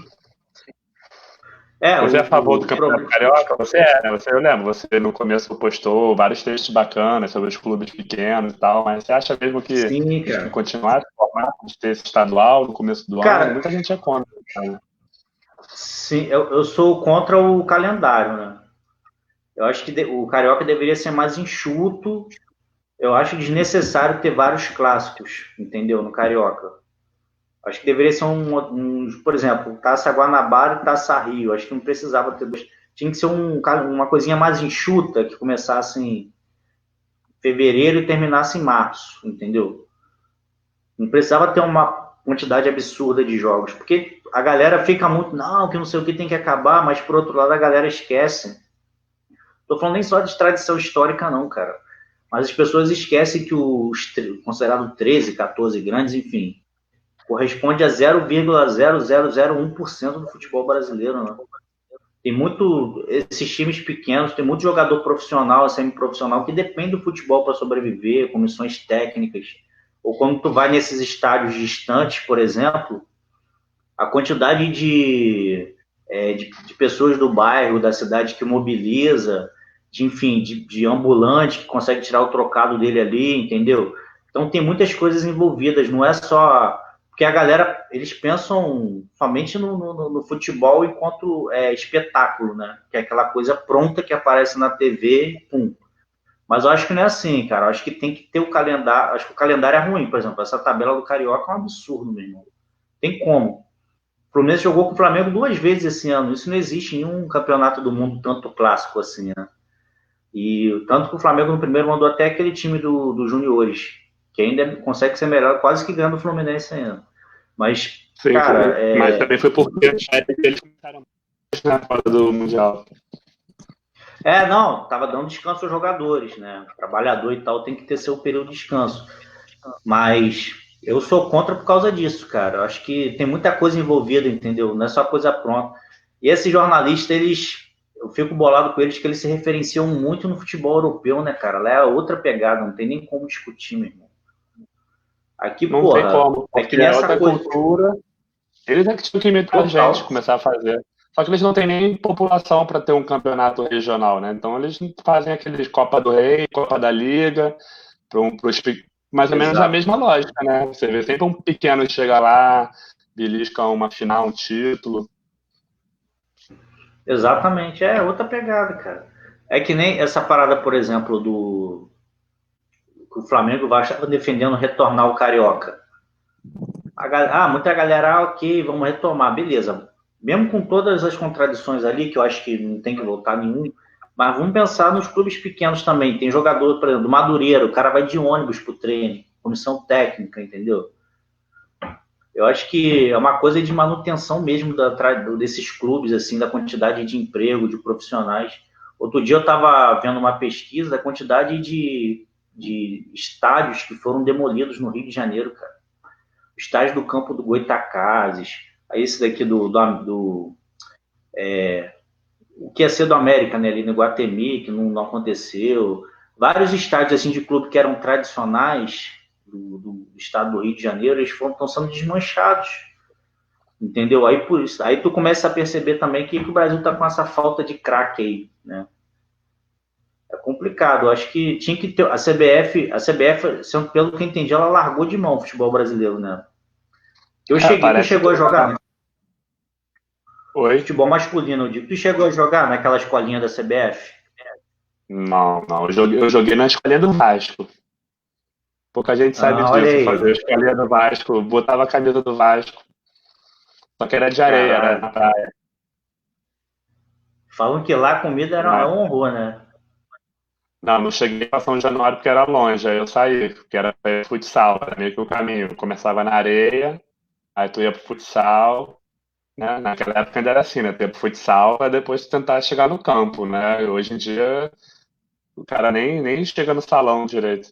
É, Você é a favor do o Campeonato problema. Carioca? Você é, né? Eu lembro, você no começo postou vários textos bacanas sobre os clubes pequenos e tal, mas você acha mesmo que Sim, a gente tem que cara. continuar esse formato de ter esse estadual no começo do ano? Cara, Muita gente é contra, né? sim, eu sou contra o calendário, né? Eu acho que o Carioca deveria ser mais enxuto. Eu acho desnecessário ter vários clássicos, entendeu? No Carioca. Acho que deveria ser por exemplo, Taça Guanabara e Taça Rio. Acho que não precisava ter dois. Tinha que ser uma coisinha mais enxuta, que começasse em fevereiro e terminasse em março, entendeu? Não precisava ter uma quantidade absurda de jogos, porque a galera fica muito, não, que não sei o que tem que acabar, mas por outro lado a galera esquece. Tô falando nem só de tradição histórica, não, cara. Mas as pessoas esquecem que os considerado 13, 14 grandes, enfim, corresponde a 0,0001% do futebol brasileiro, né? Tem muito esses times pequenos, tem muito jogador profissional, semi-profissional que depende do futebol para sobreviver, comissões técnicas. Ou quando tu vai nesses estádios distantes, por exemplo, a quantidade de pessoas do bairro, da cidade que mobiliza, enfim, de ambulante que consegue tirar o trocado dele ali, entendeu? Então tem muitas coisas envolvidas, não é só. Porque a galera, eles pensam somente no futebol enquanto espetáculo, né? Que é aquela coisa pronta que aparece na TV, pum. Mas eu acho que não é assim, cara. Eu acho que tem que ter o calendário. Acho que o calendário é ruim, por exemplo. Essa tabela do Carioca é um absurdo, meu irmão. Tem como. O Fluminense jogou com o Flamengo duas vezes esse ano. Isso não existe em nenhum campeonato do mundo tanto clássico assim, né? E tanto que o Flamengo no primeiro mandou até aquele time do Juniores, que ainda consegue ser melhor, quase que ganhando o Fluminense ainda. Mas, Sim, cara, foi. Mas também foi porque eles começaram na fora do Mundial. não, tava dando descanso aos jogadores, né? O trabalhador e tal tem que ter seu período de descanso. Mas eu sou contra por causa disso, cara. Eu acho que tem muita coisa envolvida, entendeu? Não é só coisa pronta. E esses jornalistas, eu fico bolado com eles que eles se referenciam muito no futebol europeu, né, cara? Lá é outra pegada, não tem nem como discutir, meu irmão. Aqui, Não tem porra, como, é que porque é nessa outra coisa cultura. Eles é que tinham que imitar a gente, total. começar a fazer. Só que eles não têm nem população para ter um campeonato regional, né? Então eles fazem aqueles Copa do Rei, Copa da Liga, mais ou menos a Exato. mesma lógica, né? Você vê sempre um pequeno que chega lá, belisca uma final, um título. Exatamente, é outra pegada, cara. É que nem essa parada, por exemplo, do que o Flamengo vai estar defendendo retornar o Carioca. Muita galera, ok, vamos retomar, beleza. Mesmo com todas as contradições ali, que eu acho que não tem que voltar nenhum, mas vamos pensar nos clubes pequenos também. Tem jogador, por exemplo, do Madureira, o cara vai de ônibus pro treino, comissão técnica, entendeu? Eu acho que é uma coisa de manutenção mesmo desses clubes, assim, da quantidade de emprego, de profissionais. Outro dia eu estava vendo uma pesquisa da quantidade de estádios que foram demolidos no Rio de Janeiro, cara. O estádio do campo do Goytacazes, aí esse daqui o que ia ser do América, né, ali no Guatemi, que não aconteceu. Vários estádios assim de clube que eram tradicionais do estado do Rio de Janeiro, eles estão sendo desmanchados. Entendeu? Aí por isso, aí tu começa a perceber também que o Brasil tá com essa falta de craque aí, né? É complicado. Eu acho que tinha que ter a CBF, pelo que eu entendi, ela largou de mão o futebol brasileiro, né? Tu Parece que chegou a jogar, né? Oi? Futebol masculino, eu digo. Tu chegou a jogar naquela escolinha da CBF? Não, não. Eu joguei na escolinha do Vasco. Pouca gente sabe Ah, olha disso. Fazer a aí. escolinha do Vasco, botava a camisa do Vasco. Só que era de areia, era na Caralho. praia. Falam que lá a comida é Na- um horror, né? Não, não cheguei para São Januário porque era longe, aí eu saí, porque era futsal, era meio que o caminho. Começava na areia, aí tu ia pro futsal, né? Naquela época ainda era assim, né? Tu ia pro futsal pra depois tu tentar chegar no campo, né? Hoje em dia o cara nem chega no salão direito.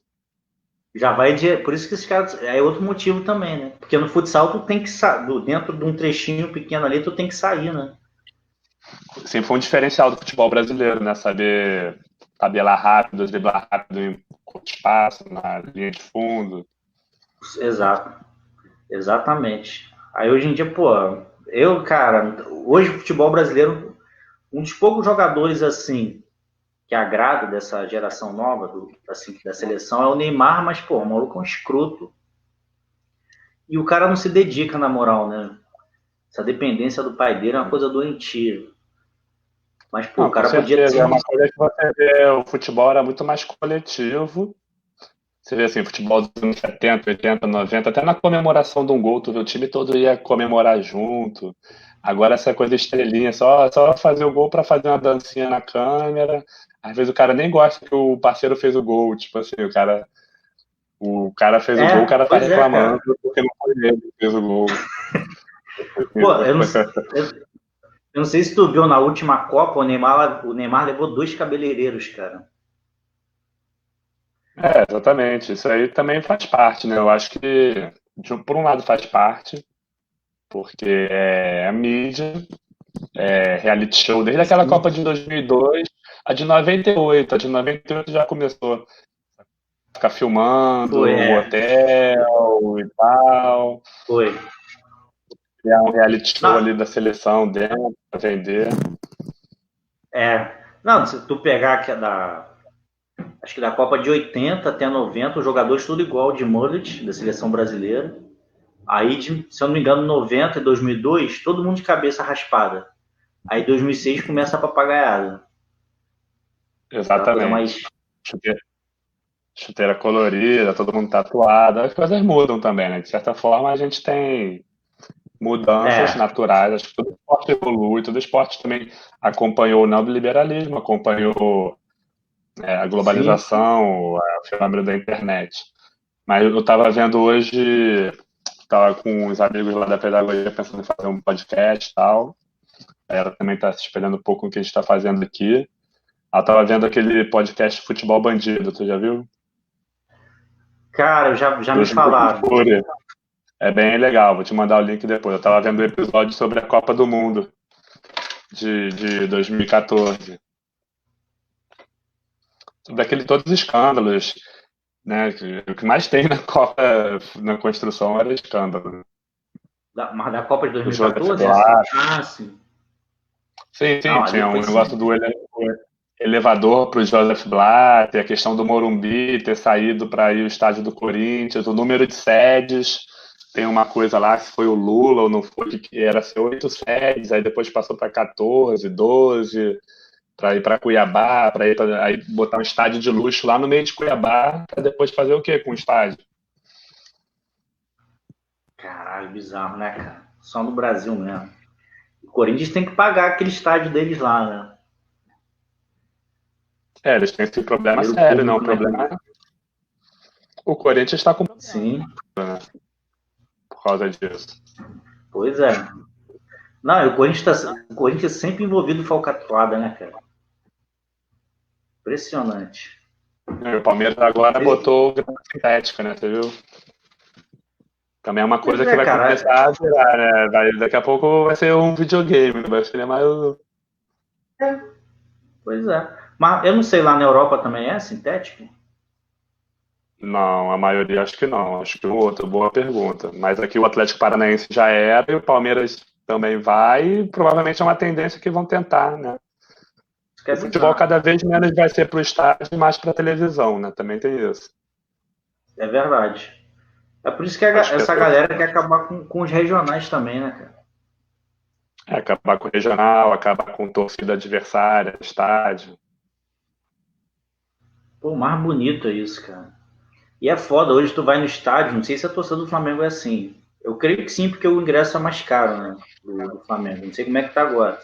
Já vai de. Por isso que esse cara. É outro motivo também, né? Porque no futsal tu tem que sair. Dentro de um trechinho pequeno ali, tu tem que sair, né? Sempre foi um diferencial do futebol brasileiro, né? Saber tabelar rápido, driblar rápido em curto espaço, na linha de fundo. Exato. Exatamente. Aí hoje em dia, pô, cara, hoje o futebol brasileiro, um dos poucos jogadores assim que agrada dessa geração nova, assim, da seleção, é o Neymar, mas, pô, o maluco é um escroto. E o cara não se dedica na moral, né? Essa dependência do pai dele é uma coisa doentia. Mas, pô, o Não, com cara podia certeza. ser É um. uma coisa que você vê, o futebol era muito mais coletivo. Você vê assim, futebol dos anos 70, 80, 90, até na comemoração de um gol, o time todo ia comemorar junto. Agora essa coisa estrelinha, só fazer o gol para fazer uma dancinha na câmera. Às vezes o cara nem gosta que o parceiro fez o gol, tipo assim, o cara fez o gol, o cara tá Pois é, reclamando cara. porque não foi ele que fez o gol. Pô, eu não sei se tu viu na última Copa, o Neymar levou dois cabeleireiros, cara. É, exatamente. Isso aí também faz parte, né? Eu acho que, por um lado, faz parte, porque é a mídia, é reality show, desde aquela Sim, Copa de 2002, a de 98. A de 98 já começou a ficar filmando foi, o hotel e tal, foi. criar um reality show Não, ali da seleção dentro para vender. não, se tu pegar que é acho que da Copa de 80 até 90, os jogadores tudo igual de mullet, da seleção brasileira. Aí, se eu não me engano, 90 e 2002, todo mundo de cabeça raspada. Aí 2006 começa a papagaiada. Aquela coisa Exatamente. mais. Chuteira colorida, todo mundo tatuado. As coisas mudam também, né? De certa forma, a gente tem mudanças É, naturais. Acho que todo esporte evolui, todo esporte também acompanhou o neoliberalismo, acompanhou a sim. globalização, o fenômeno da internet. Mas eu estava vendo hoje, estava com os amigos lá da pedagogia pensando em fazer um podcast e tal. Ela também está se espelhando um pouco no que a gente está fazendo aqui. Ela estava vendo aquele podcast Futebol Bandido, tu já viu? Cara, já Do me Júlio falaram. Kfouri. É bem legal, vou te mandar o link depois. Eu estava vendo o episódio sobre a Copa do Mundo de 2014. Todos os escândalos, né? O que mais tem na Copa, na construção era escândalo. Mas da Copa de O Joseph 2014? Blatt. Ah, sim. Sim, Não, ali tinha um foi negócio sim. do elevador para o Joseph Blatt, a questão do Morumbi ter saído para ir ao estádio do Corinthians, o número de sedes. Tem uma coisa lá, se foi o Lula ou não foi, que era ser 8 sedes, aí depois passou para 14, 12, para ir para Cuiabá, aí botar um estádio de luxo lá no meio de Cuiabá, para depois fazer o quê com o estádio? Caralho, bizarro, né, cara? Só no Brasil mesmo. O Corinthians tem que pagar aquele estádio deles lá, né? Eles têm esse problema Dinheiro sério, não. O público, né? problema é o Corinthians está com Sim, por causa disso. pois é. Não, e o Corinthians sempre envolvido em falcatruada, né, cara? Impressionante. O Palmeiras agora botou grama sintética, né? Você viu? Também é uma Pois coisa que é, vai cara. começar a virar, né? Daqui a pouco vai ser um videogame, não vai ser mais. Pois é. Mas eu não sei, lá na Europa também é sintético? Não, a maioria acho que não. Acho que o outro, boa pergunta. Mas aqui o Atlético Paranaense já era e o Palmeiras também vai, e provavelmente é uma tendência que vão tentar, né? Isso que é O futebol bizarro. cada vez menos vai ser para o estádio e mais para a televisão, né? Também tem isso. É verdade. É por isso que As essa pessoas galera quer acabar com os regionais também, né, cara? acabar com o regional, acabar com torcida adversária, estádio. Pô, mais bonito é isso, cara. E é foda, hoje tu vai no estádio, não sei se a torcida do Flamengo é assim. Eu creio que sim, porque o ingresso é mais caro, né? Do Flamengo. Não sei como é que tá agora.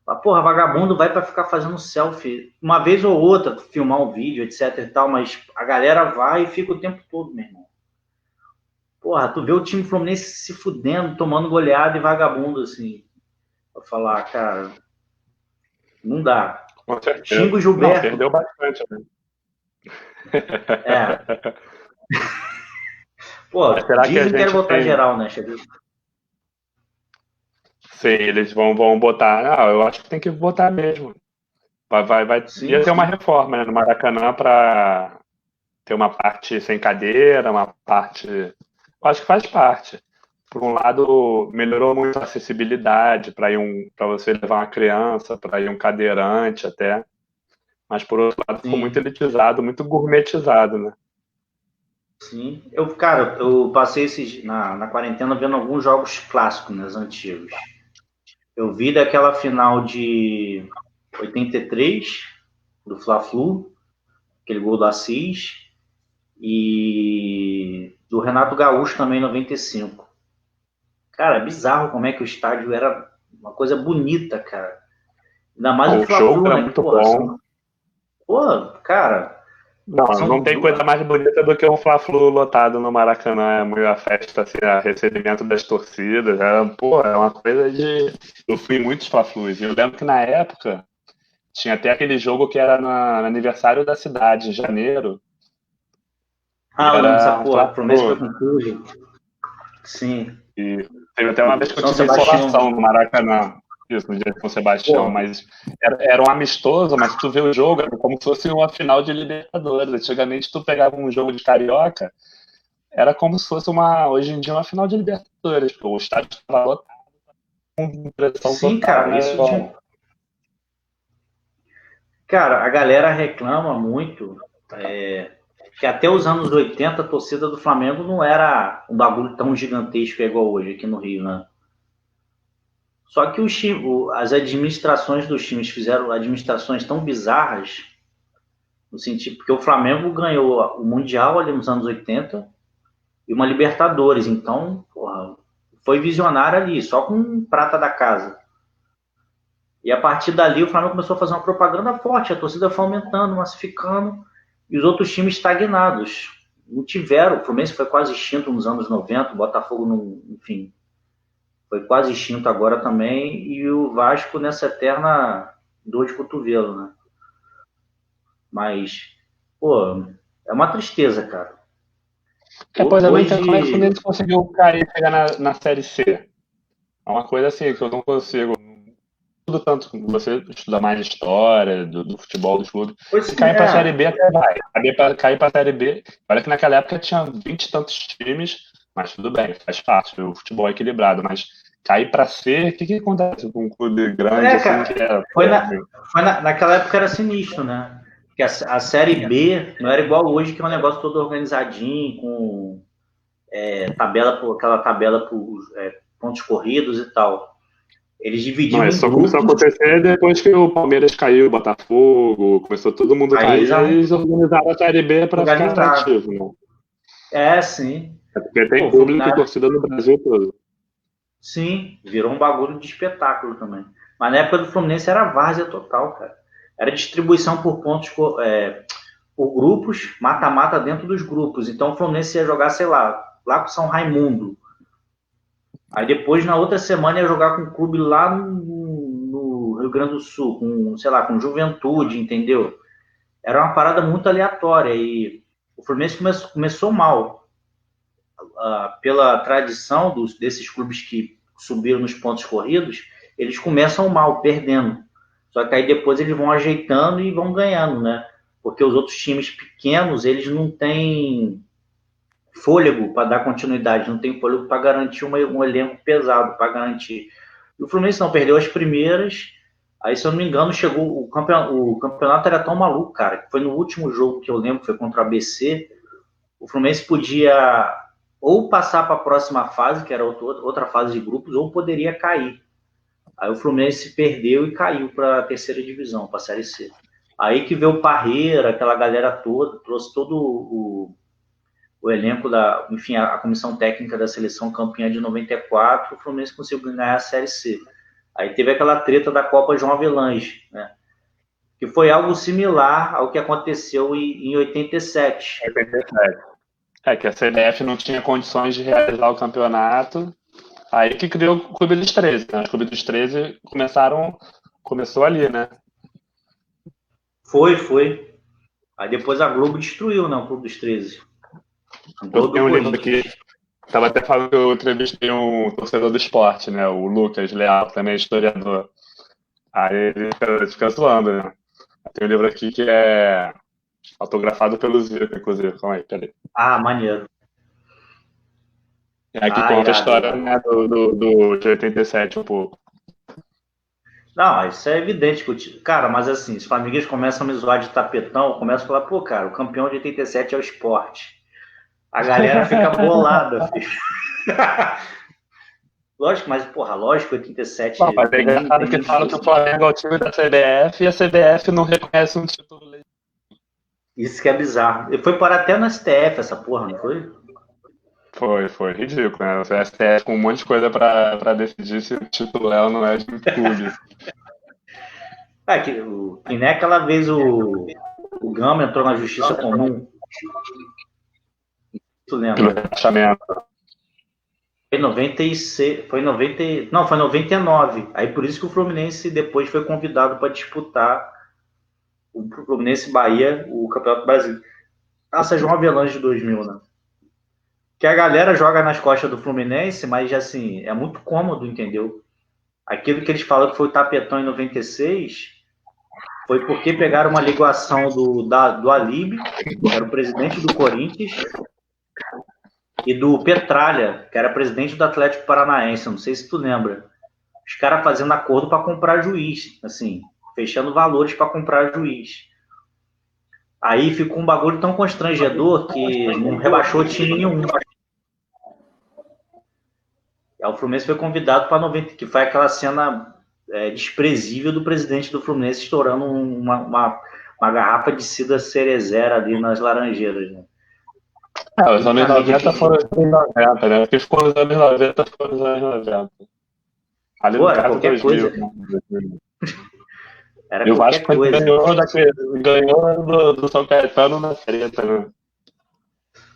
Mas, porra, vagabundo vai pra ficar fazendo selfie. Uma vez ou outra, filmar um vídeo, etc e tal, mas a galera vai e fica o tempo todo, meu irmão. Porra, tu vê o time Fluminense se fudendo, tomando goleada e vagabundo, assim. Pra falar, cara, não dá. Com Xingo certeza. o Não, Gilberto. perdeu bastante, né? É. Mas Pô, será que a dizem que querem gente votar tem. geral, né, Xavier? Sim, eles vão botar. Ah, eu acho que tem que botar mesmo. Sim, Ia ter uma sim. reforma, né, no Maracanã para ter uma parte sem cadeira, uma parte. Eu acho que faz parte. Por um lado, melhorou muito a acessibilidade para você levar uma criança, para ir um cadeirante até. Mas por outro lado, ficou muito Sim. elitizado, muito gourmetizado, né? Sim. Cara, eu passei na quarentena vendo alguns jogos clássicos, né, antigos. Eu vi daquela final de 83, do Fla-Flu, aquele gol do Assis, e do Renato Gaúcho também em 95. Cara, é bizarro como é que o estádio era uma coisa bonita, cara. Ainda mais o Bom, o jogo Fla-Flu, era né? Que, muito porra, bom. cara, Não são tem coisa mais bonita do que um Fla-Flu lotado no Maracanã. É muito a festa, assim, a recebimento das torcidas. É uma coisa de. Eu fui em muitos Fla-Flus. E eu lembro que na época tinha até aquele jogo que era no aniversário da cidade, em janeiro. E eu lembro dessa era um porra, o Fluminense foi Fla-Flu. com tudo. Sim. E teve até uma vez que eu São tive Sebastião. insolação no Maracanã. Isso, no dia de São Sebastião. Porra, Mas era um amistoso, mas tu vê o jogo, era como se fosse uma final de Libertadores. Antigamente tu pegava um jogo de Carioca. Era como se fosse hoje em dia, uma final de Libertadores, pô. O estádio estava lotado, com pressão sim, total, cara, né? isso de. Cara, a galera reclama muito que até os anos 80 a torcida do Flamengo não era um bagulho tão gigantesco igual hoje aqui no Rio, né? Só que as administrações dos times fizeram administrações tão bizarras, no sentido, porque o Flamengo ganhou o Mundial ali nos anos 80 e uma Libertadores, então, porra, foi visionário ali, só com prata da casa. E a partir dali o Flamengo começou a fazer uma propaganda forte, a torcida foi aumentando, massificando, e os outros times estagnados. Não tiveram, o Fluminense foi quase extinto nos anos 90, o Botafogo, enfim, foi quase extinto agora também, e o Vasco nessa eterna dor de cotovelo, né? Mas, pô, é uma tristeza, cara. Pois eu não entendo como é que o Hoje, Fluminense conseguiu cair e chegar na Série C. É uma coisa assim que eu não consigo. estudo tanto, você estuda mais história do futebol dos clubes. Pois Se sim, cair para a Série B, até vai. Cair para a Série B, olha que naquela época tinha 20 e tantos times, mas tudo bem, faz parte, o futebol é equilibrado, mas cair para C, o que acontece com um clube grande assim que cara, é. naquela época era sinistro, né? Porque a Série B não era igual hoje, que é um negócio todo organizadinho, com aquela tabela por pontos corridos e tal. Eles Não, dividiam isso em só começou a grupos, acontecer depois que o Palmeiras caiu, o Botafogo, começou todo mundo a aí cair, aí eles organizaram a Série B para ficar organizaram. atrativo, né? Sim. É porque tem Pô, público e torcida no Brasil todo. sim, virou um bagulho de espetáculo também. Mas na época do Fluminense era várzea total, cara. Era distribuição por pontos, por grupos, mata-mata dentro dos grupos. Então o Fluminense ia jogar, sei lá com São Raimundo. Aí depois, na outra semana, ia jogar com um clube lá no Rio Grande do Sul, com, sei lá, com Juventude, entendeu? Era uma parada muito aleatória e o Fluminense começou mal. Pela tradição desses clubes que subiram nos pontos corridos, eles começam mal, perdendo. Só que aí depois eles vão ajeitando e vão ganhando, né? Porque os outros times pequenos, eles não têm fôlego para dar continuidade, não tem fôlego para garantir um elenco pesado, para garantir. E o Fluminense não perdeu as primeiras, aí se eu não me engano chegou, o campeonato era tão maluco, cara, que foi no último jogo que eu lembro, que foi contra o ABC, o Fluminense podia ou passar para a próxima fase, que era outra fase de grupos, ou poderia cair. Aí o Fluminense perdeu e caiu para a terceira divisão, para a Série C. Aí que veio o Parreira, aquela galera toda, trouxe todo o elenco enfim, a comissão técnica da seleção campeã de 94, o Fluminense conseguiu ganhar a Série C. Aí teve aquela treta da Copa João Avelange, né? Que foi algo similar ao que aconteceu em 87. 87. É que a CBF não tinha condições de realizar o campeonato, aí que criou o Clube dos 13, né? O Clube dos 13 começou ali, né? Foi. Aí depois a Globo destruiu, né, o Clube dos 13. Eu Gol do tenho um livro aqui, Corinthians. estava até falando que eu entrevistei um torcedor do esporte, né? O Lucas Leal, que também é historiador. Aí ele fica zoando, né? Tem um livro aqui que é autografado pelo Zico, inclusive. Calma aí, peraí. Maneiro. É aqui conta a Irado, história, irado. né, de 87 um pouco. Não, isso é evidente. Cara, mas assim, os flamenguistas começam a me zoar de tapetão, começam a falar, pô, cara, o campeão de 87 é o esporte. A galera fica bolada, filho. Lógico, mas, porra, lógico, 87 Não, mas é tem nem, engraçado tem nem que fala que o discussão. Flamengo é o time da CBF e a CBF não reconhece um título. Isso que é bizarro. E foi parar até no STF essa porra, não foi? Foi ridículo, né? O STF com um monte de coisa pra decidir se o título é ou não é de um clube. Que nem aquela vez o Gama entrou na justiça comum. Tu Pelo lembra? rebaixamento. Foi 96, não, foi 99. Aí por isso que o Fluminense depois foi convidado para disputar o Fluminense Bahia, o Campeonato Brasileiro. Nossa, João Avelange de 2000, né? Que a galera joga nas costas do Fluminense, mas assim, é muito cômodo, entendeu? Aquilo que eles falam que foi o tapetão em 96 foi porque pegaram uma ligação do Alibe, que era o presidente do Corinthians, e do Petralha, que era presidente do Atlético Paranaense, não sei se tu lembra. Os caras fazendo acordo para comprar juiz, assim, fechando valores para comprar juiz. Aí ficou um bagulho tão constrangedor que não rebaixou time nenhum. Aí o Fluminense foi convidado para 90, que foi aquela cena desprezível do presidente do Fluminense estourando uma garrafa de Cida Cerezera ali nas Laranjeiras, né? Os anos 90 foram os anos 90, né? O que ficou nos anos 90 foram os anos 90. Ali Pô, no era caso qualquer 2000. coisa. Né? Era E o qualquer Vasco coisa. ganhou do São Caetano na treta, né?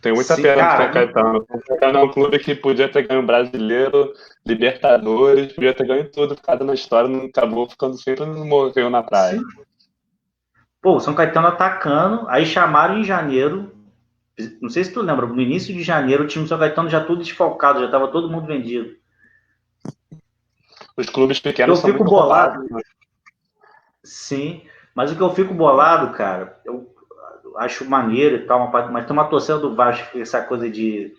Tem muita Sim, pena do São cara, Caetano. O São Caetano é um clube que podia ter ganho Brasileiro, Libertadores, podia ter ganho tudo, ficado na história, não acabou ficando sempre no morreu na praia. sim. Pô, o São Caetano atacando, aí chamaram em janeiro, não sei se tu lembra, no início de janeiro o time do São Caetano já tudo desfalcado, já tava todo mundo vendido. os clubes pequenos Eu são fico muito bolado, roubados, né? sim, mas o que eu fico bolado, cara, eu acho maneiro e tal, mas tem uma torcida do Vasco, essa coisa de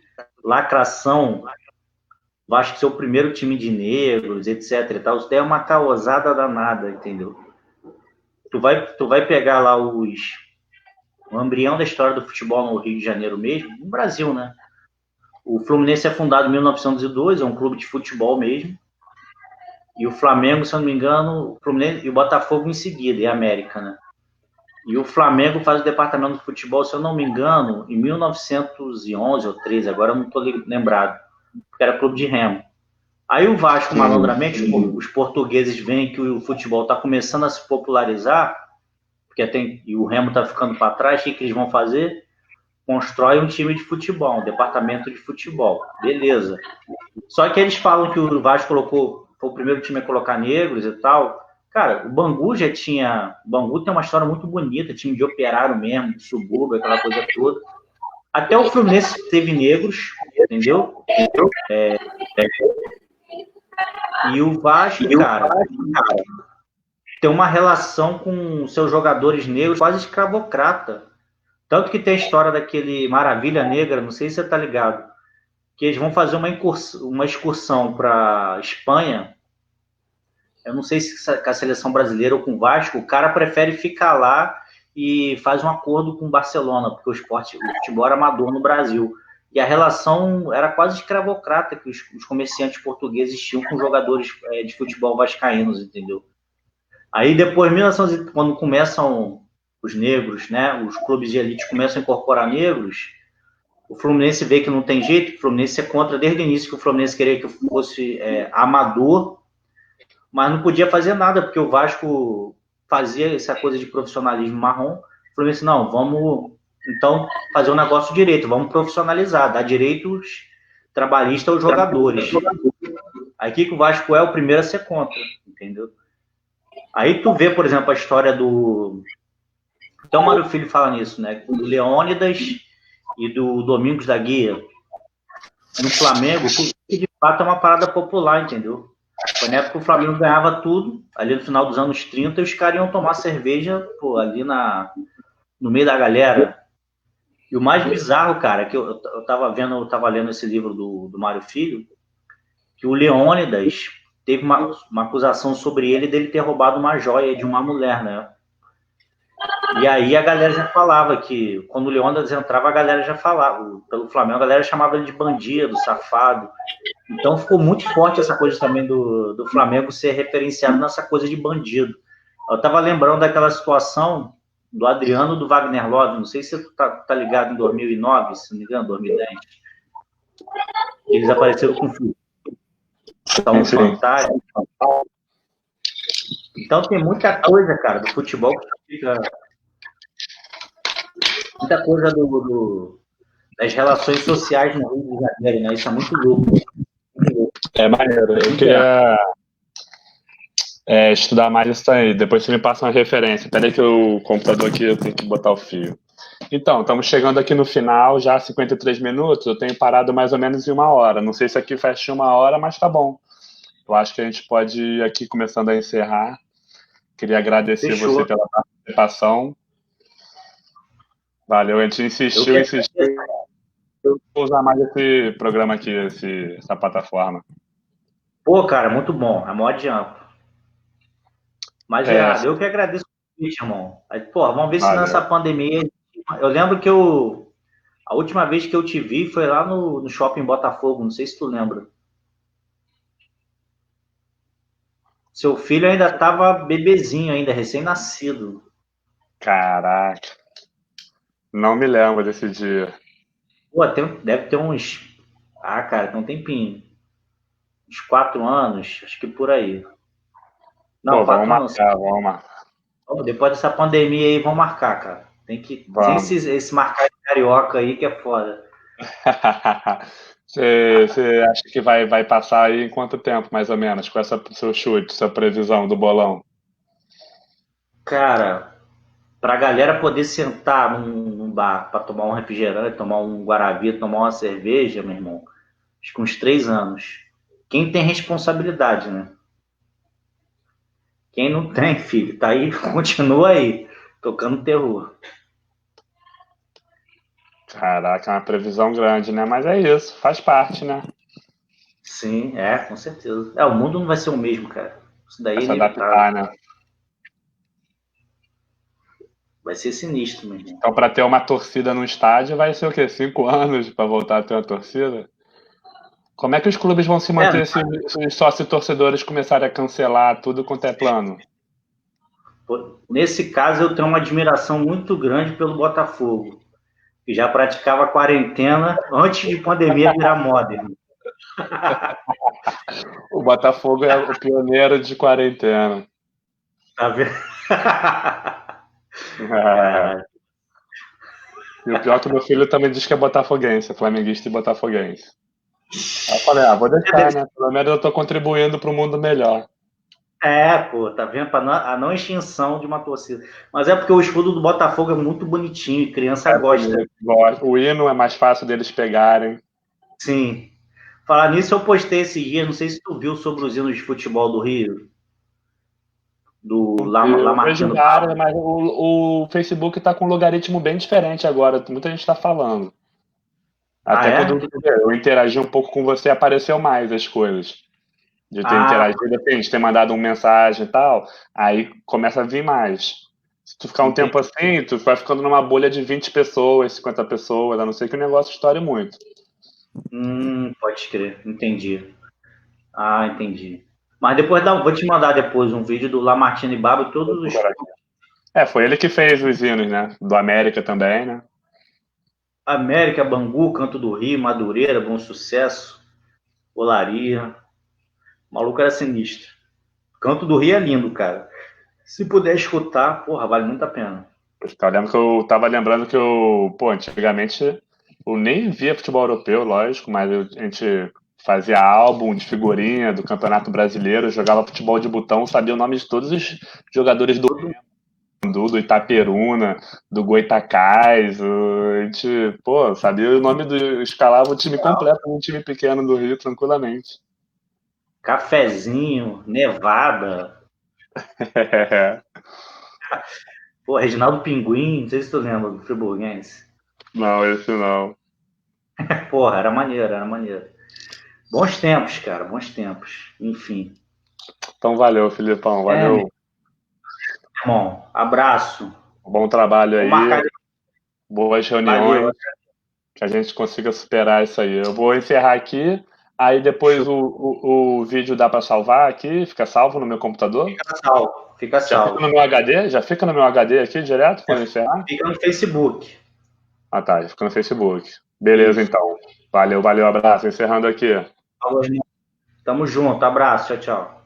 lacração, Vasco ser o primeiro time de negros, etc e tal, isso daí é uma causada danada, entendeu? Tu vai pegar lá o embrião da história do futebol no Rio de Janeiro mesmo, no Brasil, né? O Fluminense é fundado em 1902, é um clube de futebol mesmo, e o Flamengo, se eu não me engano, o Fluminense e o Botafogo em seguida, e a América, né? E o Flamengo faz o departamento de futebol, se eu não me engano, em 1911 ou 13, agora eu não estou lembrado, porque era clube de remo. Aí o Vasco, malandramente, os portugueses veem que o futebol está começando a se popularizar, e o remo está ficando para trás, o que eles vão fazer? Constrói um time de futebol, um departamento de futebol. Beleza. Só que eles falam que o Vasco foi o primeiro time a colocar negros e tal. Cara, o Bangu já tinha. O Bangu tem uma história muito bonita, time de operário mesmo, de subúrbio, aquela coisa toda. Até o Fluminense teve negros, entendeu? E o Vasco, cara, tem uma relação com seus jogadores negros quase escravocrata. Tanto que tem a história daquele Maravilha Negra, não sei se você tá ligado, que eles vão fazer uma excursão para Espanha. Eu não sei se com a seleção brasileira ou com o Vasco, o cara prefere ficar lá e faz um acordo com o Barcelona, porque o futebol era amador no Brasil. E a relação era quase escravocrata que os comerciantes portugueses tinham com jogadores de futebol vascaínos, entendeu? Aí depois, quando começam os negros, né, os clubes de elite começam a incorporar negros, o Fluminense vê que não tem jeito, o Fluminense é contra desde o início, que o Fluminense queria que fosse amador, mas não podia fazer nada, porque o Vasco fazia essa coisa de profissionalismo marrom. O Fluminense, não, vamos então fazer um negócio direito, vamos profissionalizar, dar direitos trabalhistas aos jogadores. Aí que o Vasco é o primeiro a ser contra, entendeu? Aí tu vê, por exemplo, a história do... Então o Mário Filho fala nisso, né? Do Leônidas e do Domingos da Guia no Flamengo, que de fato é uma parada popular, entendeu? Foi na época que o Flamengo ganhava tudo, ali no final dos anos 30, e os caras iam tomar cerveja, pô, ali no meio da galera. E o mais bizarro, cara, que eu tava lendo esse livro do Mário Filho, que o Leônidas teve uma acusação sobre ele dele ter roubado uma joia de uma mulher, né? E aí a galera já falava que, quando o Leônidas entrava, a galera já falava, pelo Flamengo, a galera chamava ele de bandido, safado. Então ficou muito forte essa coisa também do Flamengo ser referenciado nessa coisa de bandido. Eu estava lembrando daquela situação do Adriano do Wagner Love, não sei se você tá ligado, em 2009, se não me engano, 2010. Eles apareceram com um fantástico. Então tem muita coisa, cara, do futebol que fica... Muita coisa das relações sociais no Rio de Janeiro, né? Isso é muito louco. É maneiro. Eu queria estudar mais isso aí. Depois você me passa uma referência. Peraí que o computador aqui eu tenho que botar o fio. Então, estamos chegando aqui no final, já 53 minutos. Eu tenho parado mais ou menos em 1 hora. Não sei se aqui fecha 1 hora, mas tá bom. Eu acho que a gente pode ir aqui começando a encerrar. Queria agradecer você pela participação. Valeu, a gente insistiu. Eu vou usar mais esse programa aqui, essa plataforma. Pô, cara, muito bom. É mó adianto. Mas, eu que agradeço o convite, irmão. Aí, pô, vamos ver se nessa pandemia... Eu lembro que a última vez que eu te vi foi lá no shopping Botafogo. Não sei se tu lembra. Seu filho ainda estava bebezinho, ainda recém-nascido. Caraca. Não me lembro desse dia. Pô, deve ter uns... Ah, cara, tem um tempinho. Uns 4 anos, acho que por aí. Não, pô, 4 anos. Vamos marcar. Depois dessa pandemia aí, vamos marcar, cara. Tem esse marcar de carioca aí que é foda. Você acha que vai passar aí em quanto tempo, mais ou menos, com seu chute, sua previsão do bolão? Cara, pra galera poder sentar num bar pra tomar um refrigerante, tomar um guaravita, tomar uma cerveja, meu irmão, acho que uns 3 anos. Quem tem responsabilidade, né? Quem não tem, filho, tá aí, continua aí, tocando terror. Caraca, é uma previsão grande, né? Mas é isso, faz parte, né? Sim, com certeza. O mundo não vai ser o mesmo, cara. Isso daí Vai é se inevitável. adaptar, né? Vai ser sinistro, meu irmão. Então, para ter uma torcida no estádio, vai ser o quê? 5 anos para voltar a ter uma torcida? Como é que os clubes vão se É, manter se os sócios torcedores começarem a cancelar tudo quanto é plano? nesse caso, eu tenho uma admiração muito grande pelo Botafogo, que já praticava quarentena antes de pandemia virar moda, irmão. O Botafogo é o pioneiro de quarentena. Tá vendo? É. Cara, E o pior é que meu filho também diz que é botafoguense, é flamenguista e botafoguense. Aí eu falei, vou deixar, né? Pelo menos eu tô contribuindo para um mundo melhor. pô, tá vendo? A não extinção de uma torcida. Mas é porque o escudo do Botafogo é muito bonitinho e criança É gosta. bonito, o hino é mais fácil deles pegarem. Sim. Falar nisso, eu postei esses dias, não sei se tu viu sobre os hinos de futebol do Rio, do Eu vejo Lamartine várias, Babo. mas o Facebook está com um logaritmo bem diferente agora. Muita gente está falando. Ah, Até quando é? eu interagi um pouco com você, apareceu mais as coisas. De ter Ah, interagido, assim, de ter mandado uma mensagem e tal, aí começa a vir mais. Se tu ficar um tempo entendi. assim, tu vai ficando numa bolha de 20 pessoas, 50 pessoas, a não ser que o negócio estoure muito. Pode crer, entendi. Ah, entendi. Mas depois vou te mandar depois um vídeo do Lamartine Babo e todos os Foi ele que fez os hinos, né? Do América também, né? América, Bangu, Canto do Rio, Madureira, Bom Sucesso, Olaria. O maluco era sinistro. Canto do Rio é lindo, cara. Se puder escutar, porra, vale muito a pena. Eu lembro que eu tava lembrando que antigamente eu nem via futebol europeu, lógico, mas a gente fazia álbum de figurinha do Campeonato Brasileiro, jogava futebol de botão, sabia o nome de todos os jogadores Todo do Itaperuna, do Goitacás, a gente, sabia o nome do. Escalava o time completo num time pequeno do Rio, tranquilamente. cafezinho, Nevada. Pô, Reginaldo Pinguim, não sei se tu lembra do Friburguense. Não, esse não. Porra, era maneiro, era maneiro. Bons tempos, cara, bons tempos. Enfim. Então valeu, Filipão, Meu valeu. irmão, abraço. Bom trabalho Vou aí, marcar. boas Valeu. reuniões, que a gente consiga superar isso aí. Eu vou encerrar aqui, aí depois Show. o vídeo dá para salvar aqui, fica salvo no meu computador. Fica salvo. Fica Já fica no salvo. meu HD? Já fica no meu HD aqui direto quando encerrar? Fica no Facebook. Ah tá, já fica no Facebook. Beleza Isso. então. Valeu, valeu, abraço. Encerrando aqui. Falou, irmão. Tamo junto. Abraço. Tchau, tchau.